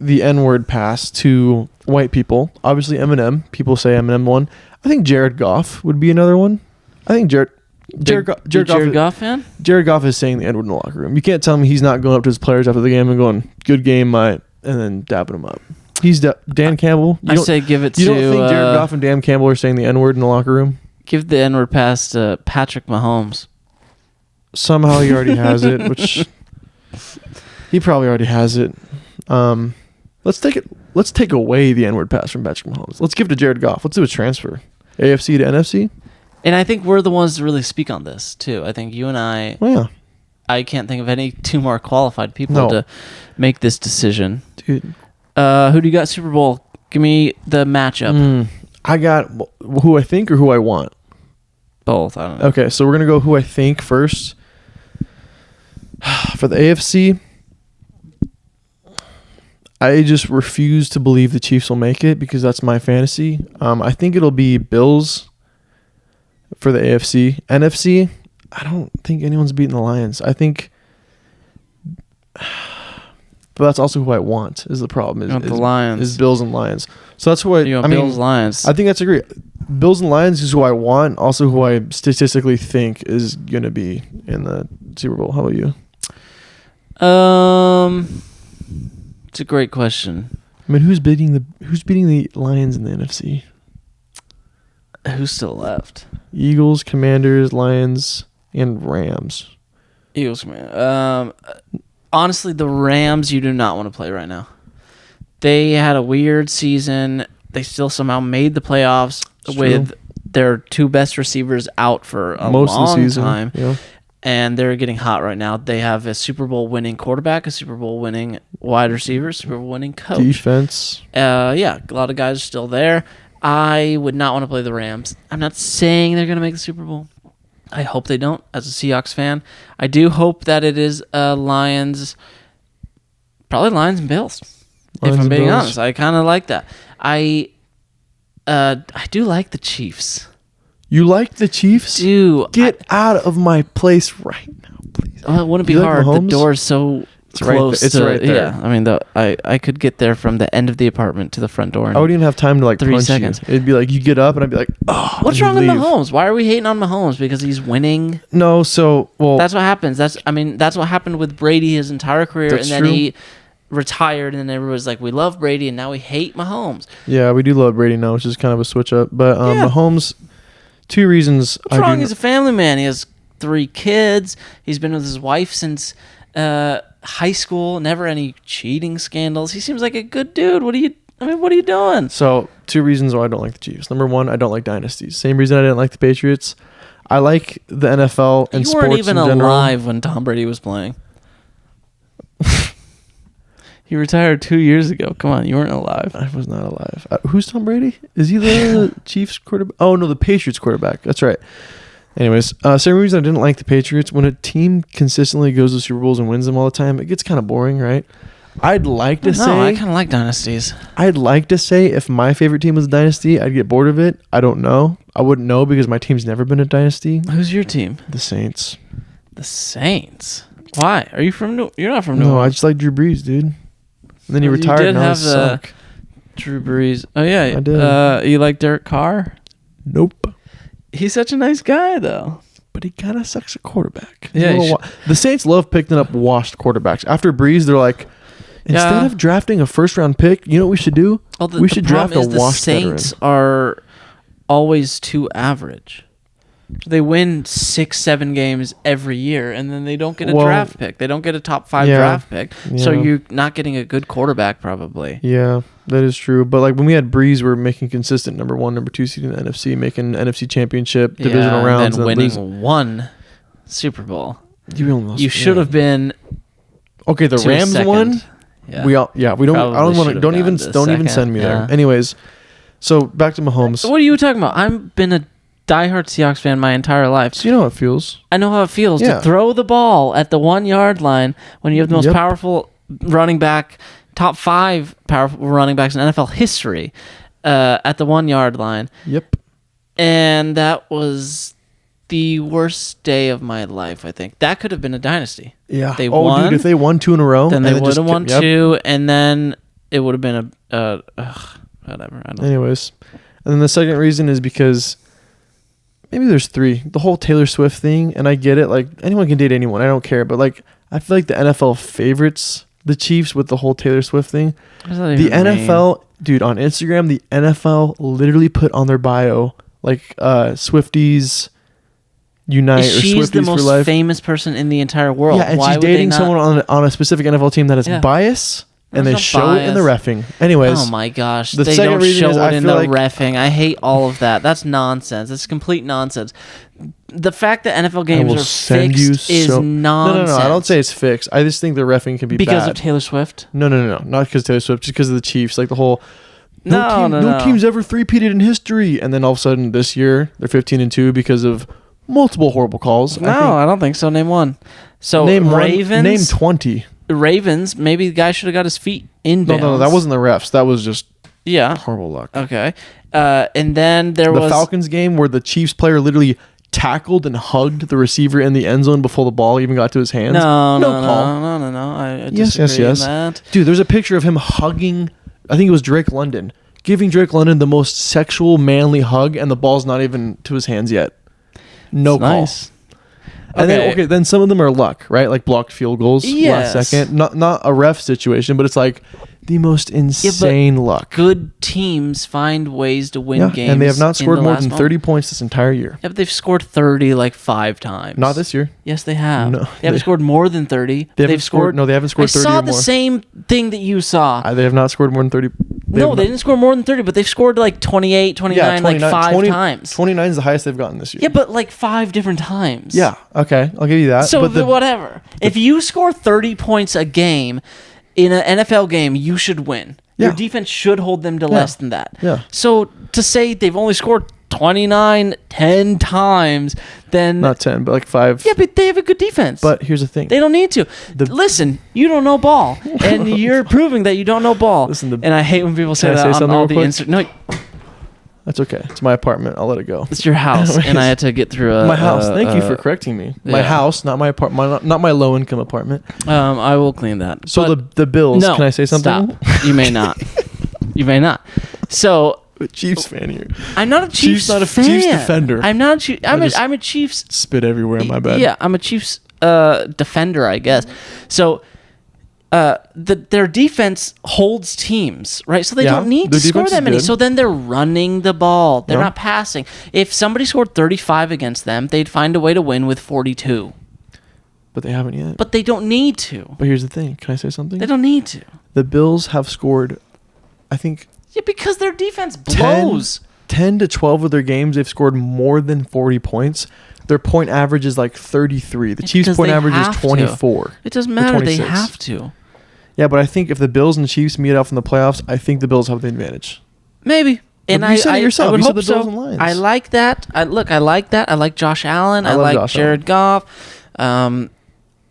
the N-word pass to white people, obviously Eminem, people say Eminem one. I think Jared Goff would be another one. I think Jared Goff fan? Jared Goff is saying the N-word in the locker room. You can't tell me he's not going up to his players after the game and going, "Good game, mate," and then dapping him up. He's Dan Campbell. I say give it to... You don't think Jared Goff and Dan Campbell are saying the N-word in the locker room? Give the N-word pass to Patrick Mahomes. Somehow he already has it, which he probably already has it. Let's take away the N-word pass from Patrick Mahomes. Let's give it to Jared Goff. Let's do a transfer. AFC to NFC? And I think we're the ones to really speak on this, too. I think you and I... Well, yeah. I can't think of any 2 more qualified people No. to make this decision. Dude. Who do you got Super Bowl? Give me the matchup. I got who I think or who I want. Both. I don't know. Okay, so we're going to go who I think first. For the AFC, I just refuse to believe the Chiefs will make it because that's my fantasy. I think it'll be Bills for the AFC. NFC, I don't think anyone's beating the Lions. I think... But that's also who I want, is the problem. You want the Lions. Is Bills and Lions. So that's who You want Bills, Lions. I think that's great. Bills and Lions is who I want, also who I statistically think is going to be in the Super Bowl. How about you? It's a great question. I mean, who's beating the Lions in the NFC? Who's still left? Eagles, Commanders, Lions, and Rams. Eagles, man. Honestly, the Rams you do not want to play right now. They had a weird season. They still somehow made the playoffs with their 2 best receivers out for a Most long of the season. time. Yeah. And they're getting hot right now. They have a Super Bowl winning quarterback, a Super Bowl winning wide receiver, Super Bowl winning coach. Defense. Yeah, a lot of guys are still there. I would not want to play the Rams. I'm not saying they're going to make the Super Bowl. I hope they don't, as a Seahawks fan. I do hope that it is Lions, probably Lions and Bills. Lions if I'm and being Bills. honest, I kind of like that. I do like the Chiefs. You like the Chiefs? Get out of my place right now, please. It wouldn't be You like hard. Mahomes? The door's so It's right close there. It's to, right there. Yeah, I mean, I could get there from the end of the apartment to the front door. I wouldn't even have time to like 3 punch seconds. you. It'd be like you get up and I'd be like, oh. What's and wrong with you'd leave. Mahomes? Why are we hating on Mahomes? Because he's winning. No, so well. That's what happens. That's what happened with Brady his entire career, That's and then true. he retired, and then everybody's like, we love Brady, and now we hate Mahomes. Yeah, we do love Brady now, which is kind of a switch up. But Yeah. Mahomes, 2 reasons. What's wrong? He's a family man. He has 3 kids. He's been with his wife since high school. Never any cheating scandals. He seems like a good dude. What are you doing? So 2 reasons why I don't like the Chiefs. Number 1, I don't like dynasties. Same reason I didn't like the Patriots. I like the NFL and You sports weren't even in general. alive when Tom Brady was playing. He retired 2 years ago. Come on, you weren't alive. I was not alive. Who's Tom Brady? Is he the Chiefs quarterback? Oh, no, the Patriots quarterback. That's right. Anyways, same reason I didn't like the Patriots. When a team consistently goes to Super Bowls and wins them all the time, it gets kind of boring, right? I'd like to No, say... I kind of like dynasties. I'd like to say if my favorite team was a dynasty, I'd get bored of it. I don't know. I wouldn't know because my team's never been a dynasty. Who's your team? The Saints. The Saints. Why? Are you from New? You're not from New No, I Orleans. just like Drew Brees, dude. And then he Well, you retired. did And now have he suck. Drew Brees. Oh yeah, I did. You like Derek Carr? Nope. He's such a nice guy, though. But he kind of sucks at quarterback. Yeah, he The Saints love picking up washed quarterbacks. After Brees, they're like, instead Yeah. of drafting a first-round pick, you know what we should do? We should draft a the washed Saints veteran. are always too average. They win 6-7 games every year, and then they don't get a Well, draft pick. They don't get a top 5 yeah, draft pick. So yeah. you're not getting a good quarterback, probably. Yeah, that is true. But like when we had Brees, we were making consistent number 1, number 2 seed in the NFC, making NFC Championship, divisional and rounds, then and winning losing. 1 Super Bowl. You only lost- You should have been. Okay, the to Rams second. won. Yeah. We don't. I don't Probably want should to. have Don't even. gone to Don't even second, send me yeah. there. Anyways, so back to Mahomes. What are you talking about? I've been a diehard Seahawks fan my entire life. So you know how it feels. I know how it feels Yeah. to throw the ball at the 1-yard line when you have the most Yep. powerful running back, top 5 powerful running backs in NFL history at the 1-yard line. Yep. And that was the worst day of my life, I think. That could have been a dynasty. Yeah. They oh, won, dude, if they won 2 in a row, then they and would have won yep. 2, and then it would have been whatever. I don't know. Anyways, and then the second reason is because maybe there's 3. The whole Taylor Swift thing, and I get it. Like anyone can date anyone. I don't care. But like I feel like the NFL favorites the Chiefs with the whole Taylor Swift thing. What does that The even mean? NFL, dude, on Instagram, the NFL literally put on their bio like Swifties Unite or She's the Swifties for most life. famous person in the entire world. Yeah, and Why she's would they dating not- someone on a specific NFL team that has Yeah. bias, and There's they no show it in the bias. refing. Anyways, Oh my gosh, the they second don't reason show is it I in feel the like- reffing. I hate all of that. That's nonsense. It's complete nonsense. The fact that NFL I games will are send you fixed is so- nonsense. No, I don't say it's fixed. I just think the refing can be because bad. of Taylor Swift. No, not because Taylor Swift, just because of the Chiefs. Like the whole No, no team's ever three-peated in history, and then all of a sudden this year they're 15-2 because of multiple horrible calls. No, I don't think so. Name one. So name Ravens. Name 20. Ravens. Maybe the guy should have got his feet in bounds. No, that wasn't the refs. That was just Yeah. horrible luck. Okay. And then there The was Falcons game where the Chiefs player literally tackled and hugged the receiver in the end zone before the ball even got to his hands. No call. No. I Yes, disagree yes. in that. Dude, there's a picture of him hugging, I think it was Drake London, giving Drake London the most sexual, manly hug, and the ball's not even to his hands yet. No It's call. nice. And then some of them are luck, right? Like blocked field goals Yes. last second. Not a ref situation, but it's like the most insane luck. Good teams find ways to win Yeah, games. and they have not in scored the more last than moment. 30 points this entire year. Yeah, but they've scored 30 like 5 times. Not this year. Yes, they have. No, they haven't they- scored more than 30. They haven't They've scored. No, they haven't scored 30 I saw or the more. same thing that you saw. They have not scored more than 30. No, they didn't score more than 30, but they've scored like 28, 29, like 5 times. 29 is the highest they've gotten this year. Yeah, but like 5 different times. Yeah, okay. I'll give you that. So but whatever. If you score 30 points a game in an NFL game, you should win. Your Yeah. defense should hold them to less than that. Yeah. So to say they've only scored 29 10 times, then not 10, but like 5. yeah, but they have a good defense. But here's the thing. They don't need to. Listen, you don't know ball, and you're proving that you don't know ball. Listen, and I hate when people say Can I that say on something all real the quick? Insta. No, That's okay. It's my apartment. I'll let it go. It's your house, and I had to get through My house. Thank you for correcting me. My house, not my apartment. Not my low income apartment. I will clean that. So the Bills. No, can I say something? Stop. You may not. You may not. So a Chiefs fan here. I'm not a Chiefs fan. Chiefs defender. I'm not a Chiefs. I'm a Chiefs. Spit everywhere. My bad. Yeah, I'm a Chiefs defender, I guess. So. Their defense holds teams, right? So they don't need to score that many. So then they're running the ball. They're not passing. If somebody scored 35 against them, they'd find a way to win with 42. But they haven't yet. But they don't need to. But here's the thing. Can I say something? They don't need to. The Bills have scored, I think... Yeah, because their defense blows. 10 to 12 of their games, they've scored more than 40 points. Their point average is like 33. The Chiefs' point average is 24. It doesn't matter. They have to. Yeah, but I think if the Bills and the Chiefs meet up in the playoffs, I think the Bills have the advantage. Maybe. And you said it yourself. I would you hope said the Bills and Lions. I like that. I like that. I like Josh Allen. I like Jared Goff. I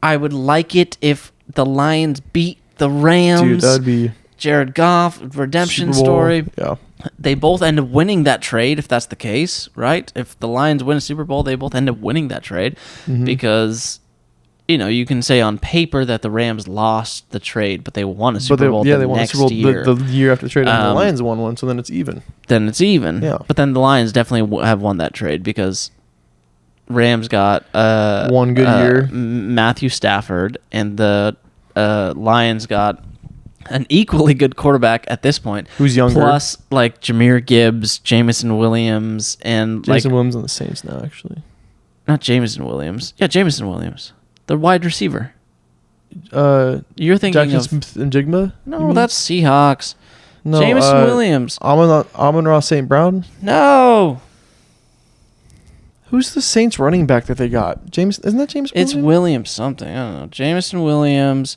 would like it if the Lions beat the Rams. Dude, that would be... Jared Goff, redemption story. Yeah. They both end up winning that trade if that's the case, right? If the Lions win a Super Bowl, they both end up winning that trade because... you can say on paper that the Rams lost the trade, but they won a Super Bowl the next year. The year after the trade, and the Lions won one, so then it's even. Yeah. But then the Lions definitely have won that trade because Rams got one good year, Matthew Stafford, and the Lions got an equally good quarterback at this point. Who's younger? Plus, like Jahmyr Gibbs, Jameson Williams, and Jameson Williams on the Saints now, actually. Not Jameson Williams. Yeah, Jameson Williams. The wide receiver. You're thinking Jackson of Smith and Jigma? No, that's Seahawks. No, Jameson Williams. Amon-Ra St. Brown? No. Who's the Saints running back that they got? Isn't that James Williams? It's Williams something. I don't know. Jameson Williams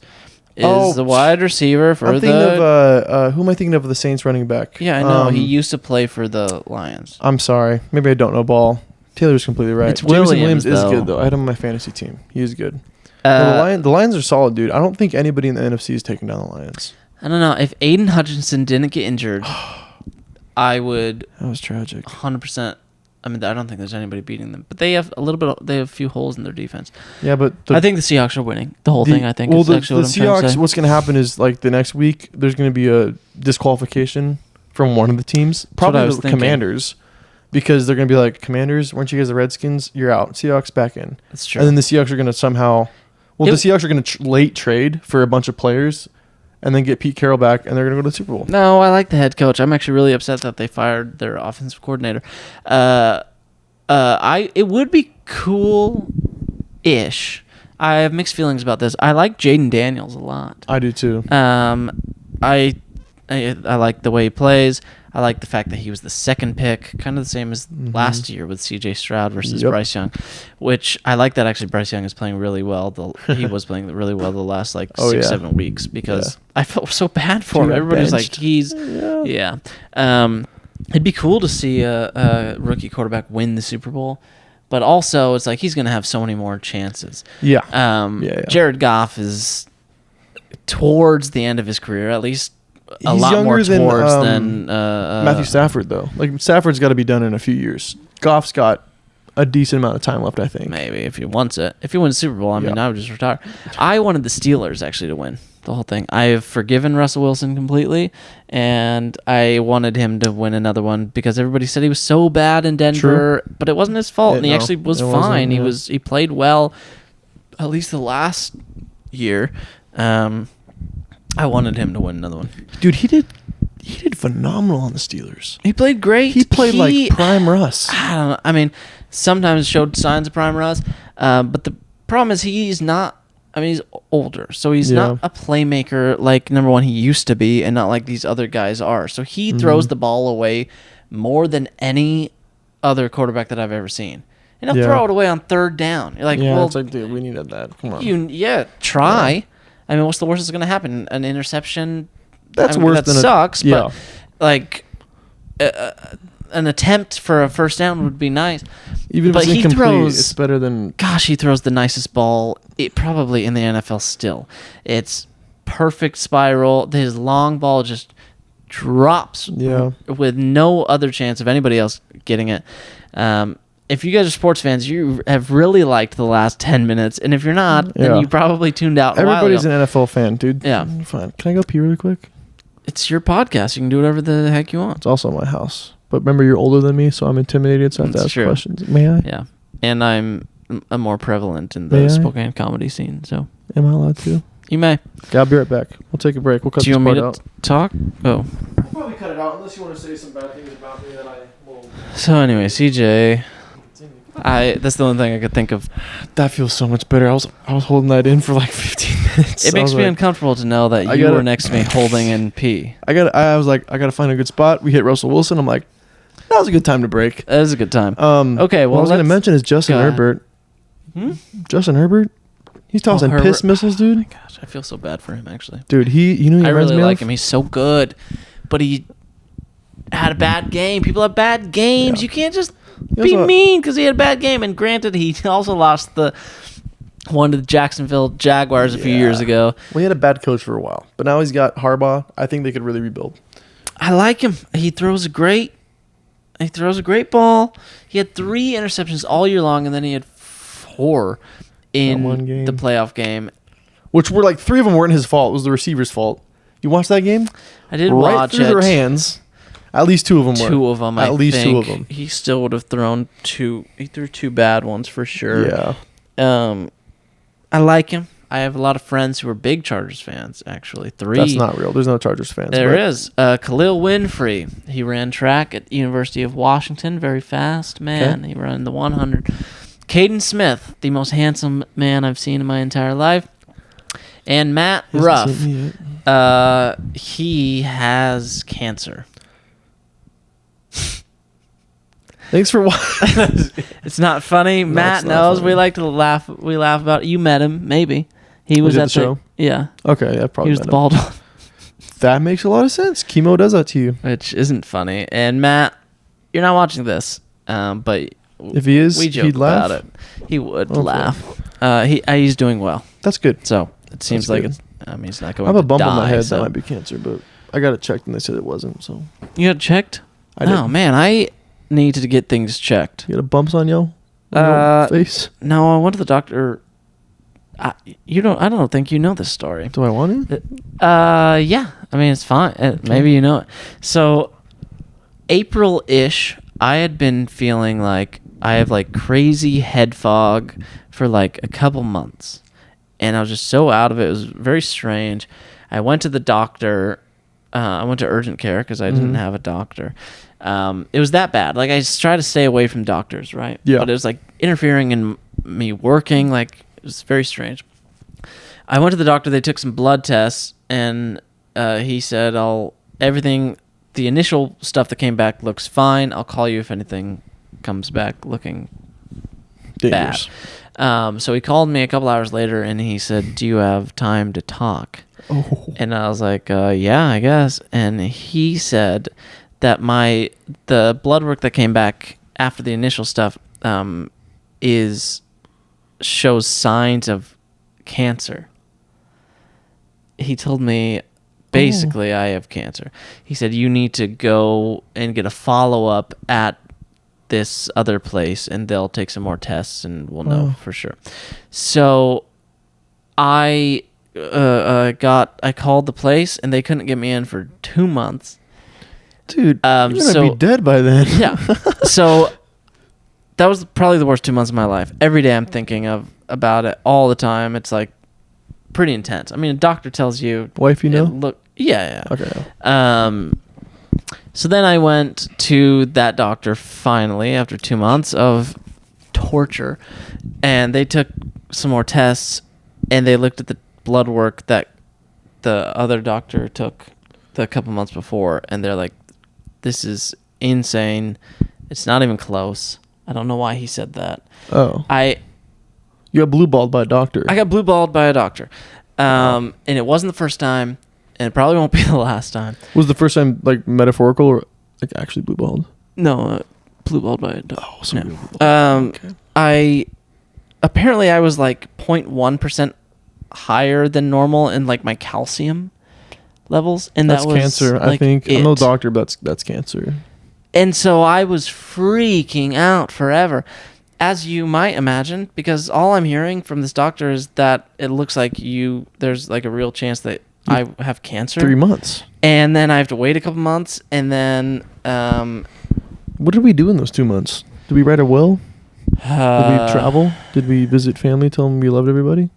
is the wide receiver for I'm thinking of who am I thinking of the Saints running back? Yeah, I know. He used to play for the Lions. I'm sorry. Maybe I don't know ball. Taylor's completely right. It's Jameson Williams is good, though. I had him on my fantasy team. He is good. The Lions are solid, dude. I don't think anybody in the NFC is taking down the Lions. I don't know. If Aiden Hutchinson didn't get injured, I would... That was tragic. 100%. I mean, I don't think there's anybody beating them. But they have a few holes in their defense. Yeah, but... I think the Seahawks are winning. The whole thing, I think, is actually what I'm trying to say. What's going to happen is, like, the next week, there's going to be a disqualification from one of the teams. Probably the Commanders. Because they're going to be like, Commanders, weren't you guys the Redskins? You're out. Seahawks back in. That's true. And then the Seahawks are going to somehow... Well, the Seahawks are going to late trade for a bunch of players and then get Pete Carroll back, and they're going to go to the Super Bowl. No, I like the head coach. I'm actually really upset that they fired their offensive coordinator. It would be cool-ish. I have mixed feelings about this. I like Jaden Daniels a lot. I do too. I like the way he plays. I like the fact that he was the second pick, kind of the same as last year with C.J. Stroud versus Bryce Young, which I like that actually Bryce Young is playing really well. He was playing really well the last 7 weeks because I felt so bad for him. Everybody was like, it'd be cool to see a rookie quarterback win the Super Bowl. But also, it's like he's going to have so many more chances. Jared Goff is towards the end of his career, at least a lot more towards than Matthew Stafford, though. Like, Stafford's got to be done in a few years. Goff's got a decent amount of time left, I think. Maybe if he wants it. If he wins the Super Bowl, I mean, I would just retire. I wanted the Steelers actually to win the whole thing. I have forgiven Russell Wilson completely, and I wanted him to win another one because everybody said he was so bad in Denver, but it wasn't his fault, and he actually was fine. He played well, at least the last year. I wanted him to win another one. Dude, he did phenomenal on the Steelers. He played great. He played like prime Russ. I don't know. I mean, sometimes showed signs of prime Russ, but the problem is he's not. I mean, he's older, so he's not a playmaker like number one he used to be, and not like these other guys are. So he throws the ball away more than any other quarterback that I've ever seen. And he'll throw it away on third down. You're like, well, it's like, dude, we needed that. Come on. Try. Yeah. I mean, what's the worst that's going to happen? An interception? That's worse than sucks, but like an attempt for a first down would be nice. Even if it's incomplete, it's better than... Gosh, he throws the nicest ball probably in the NFL still. It's perfect spiral. His long ball just drops with no other chance of anybody else getting it. If you guys are sports fans, you have really liked the last 10 minutes. And if you're not, then you probably tuned out a while Everybody's ago. an NFL fan, dude. Yeah. Fine. Can I go pee really quick? It's your podcast. You can do whatever the heck you want. It's also my house. But remember, you're older than me, so I'm intimidated, so I have to ask questions. May I? Yeah. And I'm more prevalent in the Spokane comedy scene, so. Am I allowed to? You may. Okay, I'll be right back. We'll take a break. We'll cut this part out. Do you want me to talk? Oh. We'll probably cut it out unless you want to say some bad things about me that I will. So anyway, CJ, that's the only thing I could think of. That feels so much better. I was holding that in for like 15 minutes. It makes me uncomfortable to know that you were next to me holding in pee. I was like, I gotta find a good spot. We hit Russell Wilson. I'm like, that was a good time to break. That was a good time. Okay, well, what I was gonna mention is Justin Herbert. Justin Herbert. He's tossing piss missiles, dude. Oh my gosh, I feel so bad for him actually. Dude, he I really like him. He's so good, but he had a bad game. People have bad games. Yeah. You can't just be mean because he had a bad game. And granted, he also lost the one to the Jacksonville Jaguars a few years ago. Well, he had a bad coach for a while, but now he's got Harbaugh. I think they could really rebuild. I like him. He throws a great ball. He had 3 interceptions all year long, and then he had 4 in the playoff game. Which were like 3 of them weren't his fault. It was the receiver's fault. You watched that game? I did watch it. Right through their hands. At least 2 of them were. 2 of them, At least 2 of them. He still would have thrown 2. He threw 2 bad ones for sure. Yeah. I like him. I have a lot of friends who are big Chargers fans, actually. 3. That's not real. There's no Chargers fans. There is. Khalil Winfrey. He ran track at University of Washington. Very fast man. Okay. He ran the 100. Caden Smith, the most handsome man I've seen in my entire life. And Matt Ruff. He has cancer. Thanks for watching. It's not funny. No, Matt knows. Funny. We like to laugh. We laugh about it. You met him, maybe. He was at the show. Yeah. Okay, yeah, probably. He was the bald one. That makes a lot of sense. Chemo does that to you, which isn't funny. And Matt, you're not watching this, but if he is, we joke he'd laugh. about it. He would laugh. He's doing well. That's good. So it seems like it's. He's not going. I have a bump on my head so. that might be cancer, but I got it checked and they said it wasn't. So you got it checked? Oh man, I need to get things checked. You got a bumps on your face? No, I went to the doctor. I don't think you know this story. Do I want to? Yeah. I mean, it's fine. Maybe you know it. So, April-ish, I had been feeling like I have like crazy head fog for like a couple months, and I was just so out of it. It was very strange. I went to the doctor. I went to urgent care because I didn't have a doctor. It was that bad. Like, I just try to stay away from doctors, right? Yeah. But it was like interfering in me working. Like, it was very strange. I went to the doctor. They took some blood tests, and he said, the initial stuff that came back looks fine. I'll call you if anything comes back looking bad. So he called me a couple hours later, and he said, do you have time to talk? Oh. And I was like, yeah, I guess. And he said that the blood work that came back after the initial stuff shows signs of cancer. He told me basically I have cancer. He said you need to go and get a follow-up at this other place, and they'll take some more tests and we'll know for sure. So I called the place, and they couldn't get me in for 2 months. Dude, you're gonna be dead by then. Yeah. So that was probably the worst 2 months of my life. Every day I'm thinking about it all the time. It's like pretty intense. I mean, a doctor tells you. Wife, you know? Yeah. Okay. So then I went to that doctor finally after 2 months of torture, and they took some more tests, and they looked at the blood work that the other doctor took a couple months before, and they're like, this is insane. It's not even close. I don't know why he said that. Oh. You got blue-balled by a doctor. I got blue-balled by a doctor. And it wasn't the first time, and it probably won't be the last time. Was the first time, like, metaphorical or, like, actually blue-balled? No, blue-balled by a doctor. Oh, so no. Okay. Apparently I was, like, 0.1% higher than normal in, like, my calcium levels, and That's that was cancer. like, I think it. I'm no doctor, but that's cancer. And so I was freaking out forever, as you might imagine, because all I'm hearing from this doctor is that it looks like there's like a real chance that I have cancer. 3 months. And then I have to wait a couple months, and then What did we do in those 2 months? Did we write a will? Did we travel? Did we visit family? Tell them we loved everybody?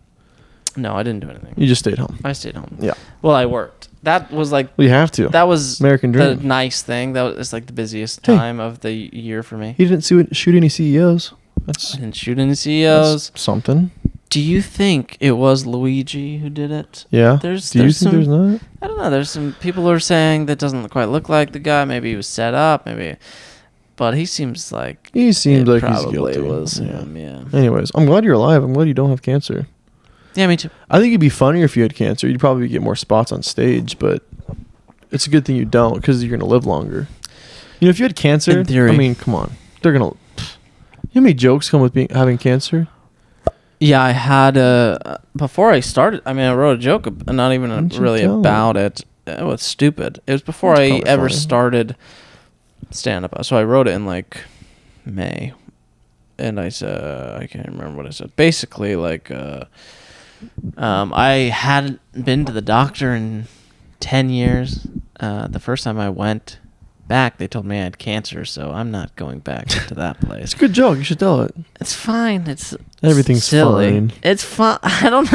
No, I didn't do anything. You just stayed home. I stayed home. Yeah. Well, I worked. That was like Well, you have to. that was American the dream. nice thing. That was like the busiest Hey. time of the year for me. He didn't shoot any CEOs. I That's didn't shoot any CEOs. something. Do you think it was Luigi who did it? Yeah. Do you think there's not? I don't know. There's some people who are saying that doesn't quite look like the guy. Maybe he was set up. But he seems like He seems like he's probably guilty. was Yeah. him. Yeah. Anyways, I'm glad you're alive. I'm glad you don't have cancer. Yeah, me too. I think it'd be funnier if you had cancer. You'd probably get more spots on stage, but it's a good thing you don't because you're gonna live longer. You know, if you had cancer, In theory. I mean, come on, they're gonna. You know how many jokes come with having cancer? Yeah, I had before I started. I mean, I wrote a joke, not even Why didn't you really tell about it. It was stupid. It was before That's I probably ever funny. started stand up. So I wrote it in like May, and I said I can't remember what I said. Basically, like I hadn't been to the doctor in 10 years. The first time I went back, they told me I had cancer, so I'm not going back to that place. It's a good joke. You should tell it. It's fine. It's Everything's silly. fine. It's fun. I don't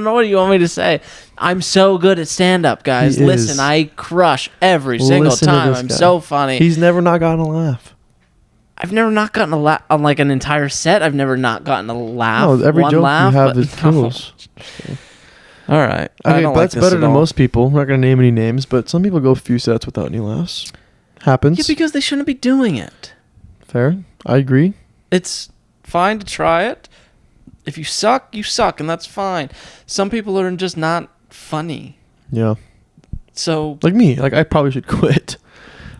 know what you want me to say. I'm so good at stand up, guys. He Listen, is. I crush every single Listen to time. this I'm guy. so funny. He's never not gotten a laugh. I've never not gotten a laugh on like an entire set. I've never not gotten a laugh. No, every one joke laugh, you have but is kills. All right. I Okay, don't but like that's this better at than all. most people. I'm not gonna name any names, but some people go a few sets without any laughs. Happens. Yeah, because they shouldn't be doing it. Fair. I agree. It's fine to try it. If you suck, you suck, and that's fine. Some people are just not funny. Yeah. So Like me. Like I probably should quit.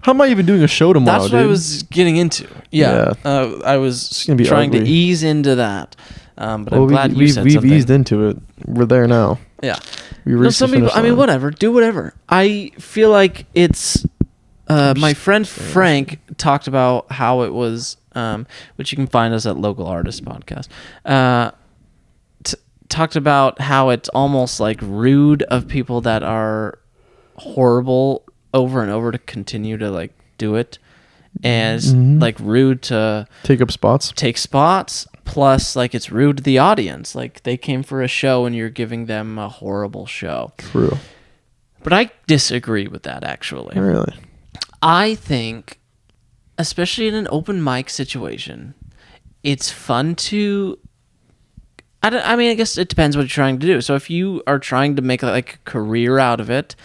How am I even doing a show tomorrow, that's dude? what I was getting into. Yeah. I was gonna be trying to ugly. ease into that. But Well, I'm glad you we've said something. eased into it. We're there now. Yeah. We No, reached some the people, finish I mean, line. whatever. Do whatever. I feel like it's... my friend Frank talked about how it was, which you can find us at Local Artist Podcast, talked about how it's almost like rude of people that are horrible over and over to continue to like do it, and it's like rude to Take up spots. take spots, plus like it's rude to the audience, like they came for a show and you're giving them a horrible show. True. But I disagree with that, actually. Really. I think, especially in an open mic situation, it's fun to... I mean, I guess it depends what you're trying to do. So if you are trying to make like a career out of it,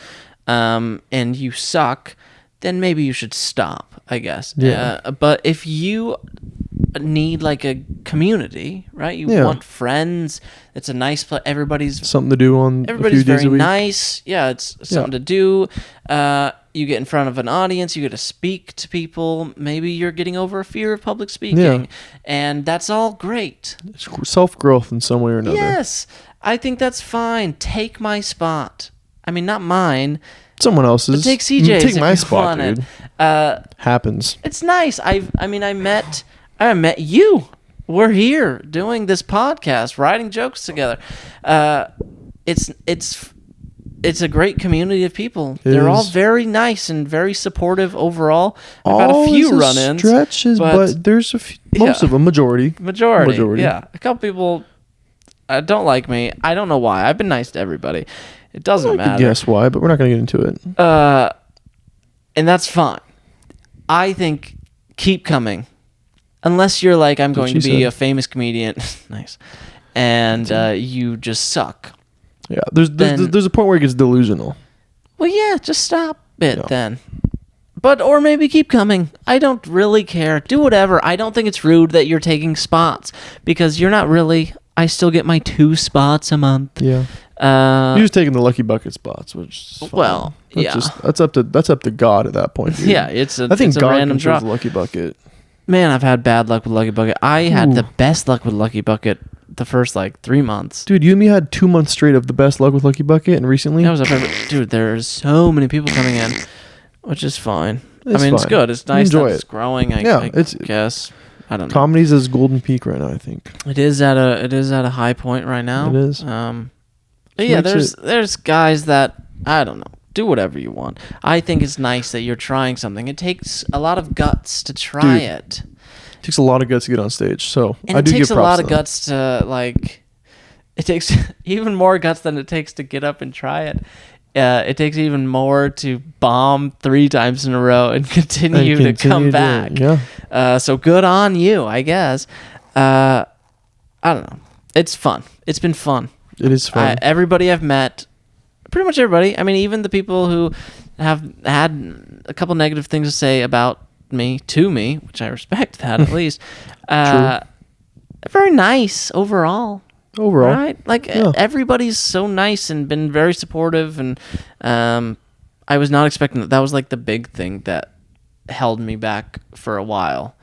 and you suck, then maybe you should stop, I guess. Yeah. But if you need like a community, right? You Yeah. want friends. It's a nice place. Everybody's Something to do on a few Everybody's days very a week. nice. Yeah, it's something to do. You get in front of an audience. You get to speak to people. Maybe you're getting over a fear of public speaking. Yeah. And that's all great. It's self-growth in some way or another. Yes, I think that's fine. Take my spot. I mean, not mine. Someone else's. But take CJ's Take if my you spot, want it. dude. Happens. It's nice. I met you. We're here doing this podcast, writing jokes together. It's a great community of people. They're all is. very nice and very supportive overall. I've had a few run-ins. Stretches, but there's a few, most Yeah. of them, majority. Majority. Yeah, a couple people don't like me. I don't know why. I've been nice to everybody. It doesn't I matter. could guess why, but we're not going to get into it. And that's fine. I think keep coming. Unless you're like, I'm going to be she a said. famous comedian. Nice. And you just suck. Yeah, there's a point where it gets delusional. Well, yeah, just stop it Yeah. then. Or maybe keep coming. I don't really care. Do whatever. I don't think it's rude that you're taking spots because you're not really. I still get my 2 spots a month. Yeah, you're just taking the lucky bucket spots, which is fine. Well, that's yeah. that's up to God at that point. Dude. Yeah, it's a I think it's a God random controls draw. the lucky bucket. Man, I've had bad luck with Lucky Bucket. I had Ooh. the best luck with Lucky Bucket the first like 3 months. Dude, you and me had 2 months straight of the best luck with Lucky Bucket, and recently That was dude. There's so many people coming in, which is fine. It's it's fine. good. It's nice enjoy that it's it. growing. I guess. I don't know. Comedy's at golden peak right now, I think. It is at a high point right now. It is. But yeah, there's guys that I don't know. Do whatever you want. I think it's nice that you're trying something. It takes a lot of guts to try it. It takes a lot of guts to get on stage. So And I do it takes give a props lot to of them. guts to like. It takes even more guts than it takes to get up and try it. It takes even more to bomb 3 times in a row and continue to come back. Yeah. So good on you, I guess. I don't know. It's fun. It's been fun. It is fun. Everybody I've met, pretty much everybody. I mean, even the people who have had a couple negative things to say about me to me, which I respect that at least. Very nice overall. Right? Like everybody's so nice and been very supportive, and I was not expecting that. That was like the big thing that held me back for a while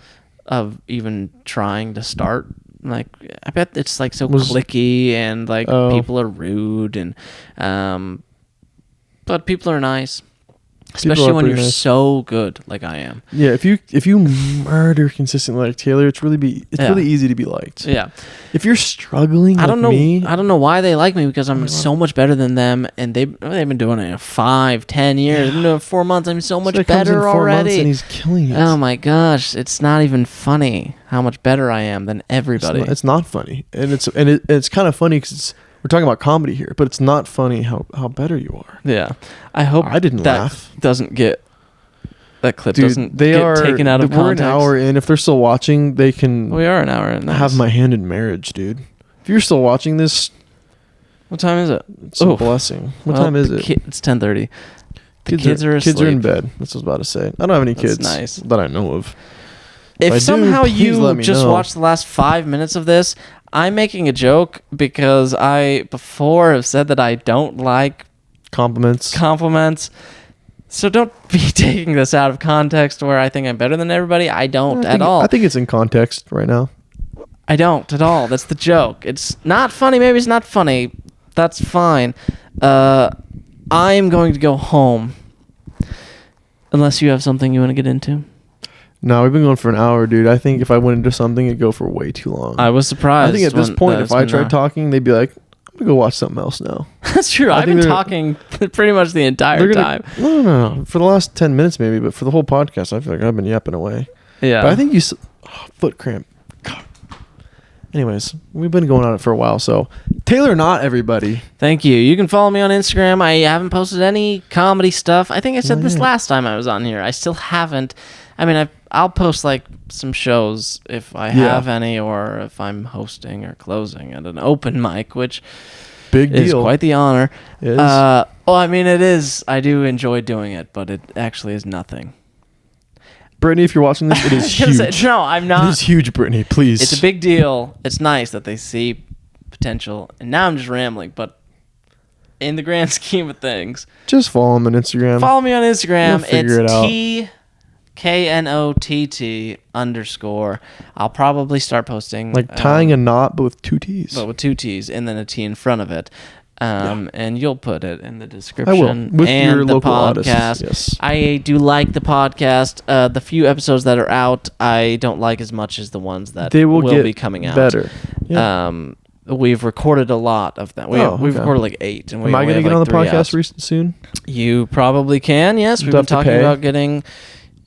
of even trying to start. Like, I bet it's like so cliquey and like people are rude and but people are nice. Especially when you're so good like I am. Yeah, if you murder consistently like Taylor, it's really easy to be liked. Yeah. If you're struggling, I don't know. me, I don't know why they like me because I'm so much better than them, and they've been doing it 5, 10 years. They've been doing it 4 months. I'm so much better already. And he's killing it. Oh my gosh, it's not even funny how much better I am than everybody. It's not funny, and it's kind of funny because we're talking about comedy here, but it's not funny how better you are. Yeah, I hope I didn't laugh. Doesn't get that clip Dude, doesn't get taken out of context. We're an hour in. If they're still watching, they can. We are an hour in. Have my hand in marriage, dude. If you're still watching this, what time is it? It's a blessing. What time is it? It's 10:30. The kids are asleep. Kids are in bed. That's what I was about to say. I don't have any kids nice. that I know of. If somehow you just watched the last 5 minutes of this, I'm making a joke because I before have said that I don't like compliments. So don't be taking this out of context where I think I'm better than everybody. I don't at all. I think it's in context right now. I don't at all. That's the joke. It's not funny. Maybe it's not funny. That's fine. I'm going to go home. Unless you have something you want to get into. No, we've been going for an hour, dude. I think if I went into something, it'd go for way too long. I was surprised. I think at this point, if I tried talking, they'd be like, I'm going to go watch something else now. That's true. I've been talking pretty much the entire time. No. For the last 10 minutes maybe, but for the whole podcast, I feel like I've been yapping away. Yeah. But I think foot cramp. God. Anyways, we've been going on it for a while, so Taylor Knott, everybody. Thank you. You can follow me on Instagram. I haven't posted any comedy stuff. I think I said this last time I was on here. I still haven't. I mean, I'll post like some shows if I have any, or if I'm hosting or closing at an open mic, which is quite the honor. It is. Well, I mean, it is. I do enjoy doing it, but it actually is nothing. Brittany, if you're watching this, it is huge. No, I'm not. It is huge, Brittany. Please. It's a big deal. It's nice that they see potential. And now I'm just rambling, but in the grand scheme of things, just follow him on Instagram. Follow me on Instagram. It's TKNOTT_. I'll probably start posting like tying a knot, but with 2 T's. But with 2 T's and then a T in front of it. And you'll put it in the description. I will. With and your the local podcast. Artists, yes. I do like the podcast. The few episodes that are out, I don't like as much as the ones that will be coming out. Better. Yeah. We've recorded a lot of them. We've recorded like 8. And am I going to get on the podcast soon? You probably can, yes. We've been talking about getting...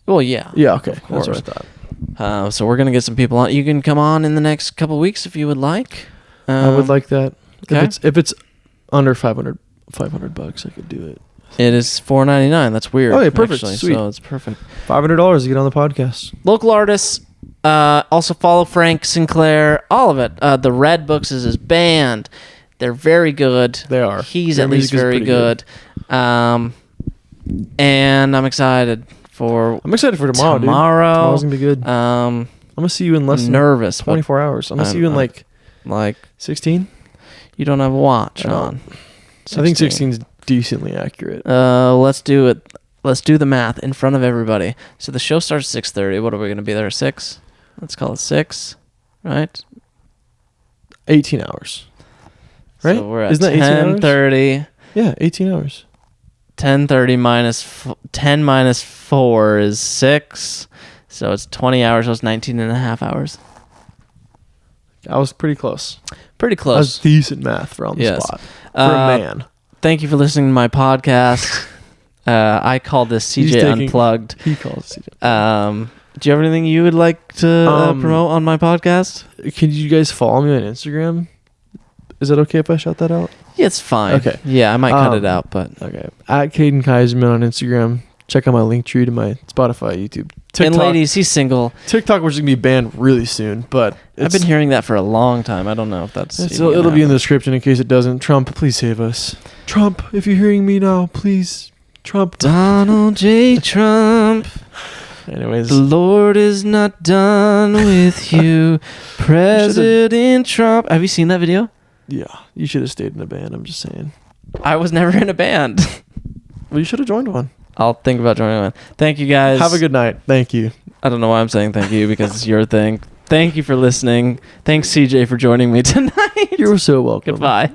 Well, yeah. Yeah, okay. Of course. That's what I thought. So we're going to get some people on. You can come on in the next couple weeks if you would like. I would like that. Okay. If it's under $500, I could do it. It is $4.99. That's weird. Oh, yeah, perfect. Actually, Sweet. So it's perfect. $500 to get on the podcast. Local artists. Also follow Frank Sinclair. All of it. The Red Books is his band. They're very good. They are. He's at least very good. And I'm excited for tomorrow, dude. Tomorrow's going to be good. I'm going to see you in less than 24 hours. I'm going to see you in like 16? You don't have a watch on. 16. I think 16 is decently accurate. Let's do it. Let's do the math in front of everybody. So the show starts at 6:30. What are we going to be there at 6? Let's call it 6, right? 18 hours. Right? So we're at Isn't that 18 hours? 10:30. Yeah, 18 hours. 10:30 minus 10 minus 4 is 6. So it's 20 hours. So it's 19 and a half hours. I was pretty close. Pretty That was close. decent math for on the Yes. spot. For a man. Thank you for listening to my podcast. I call this He's CJ taking- Unplugged. He calls CJ. Do you have anything you would like to promote on my podcast? Can you guys follow me on Instagram? Is that okay if I shout that out? Yeah, it's fine. Okay. Yeah, I might cut it Um, out, but Okay. At cadenkaiserman on Instagram. Check out my link tree to my Spotify, YouTube. and ladies, he's single. TikTok, which is going to be banned really soon, but I've been hearing that for a long time. I don't know if that's. it'll be in the description in case it doesn't. Trump, please save us. Trump, if you're hearing me now, please. Trump. Donald J. Trump. Anyways. The Lord is not done with you, President Trump. Have you seen that video? Yeah, you should have stayed in a band, I'm just saying. I was never in a band. Well, you should have joined one. I'll think about joining one. Thank you guys. Have a good night. Thank you. I don't know why I'm saying thank you because it's your thing. Thank you for listening. Thanks, CJ, for joining me tonight. You're so welcome. Goodbye.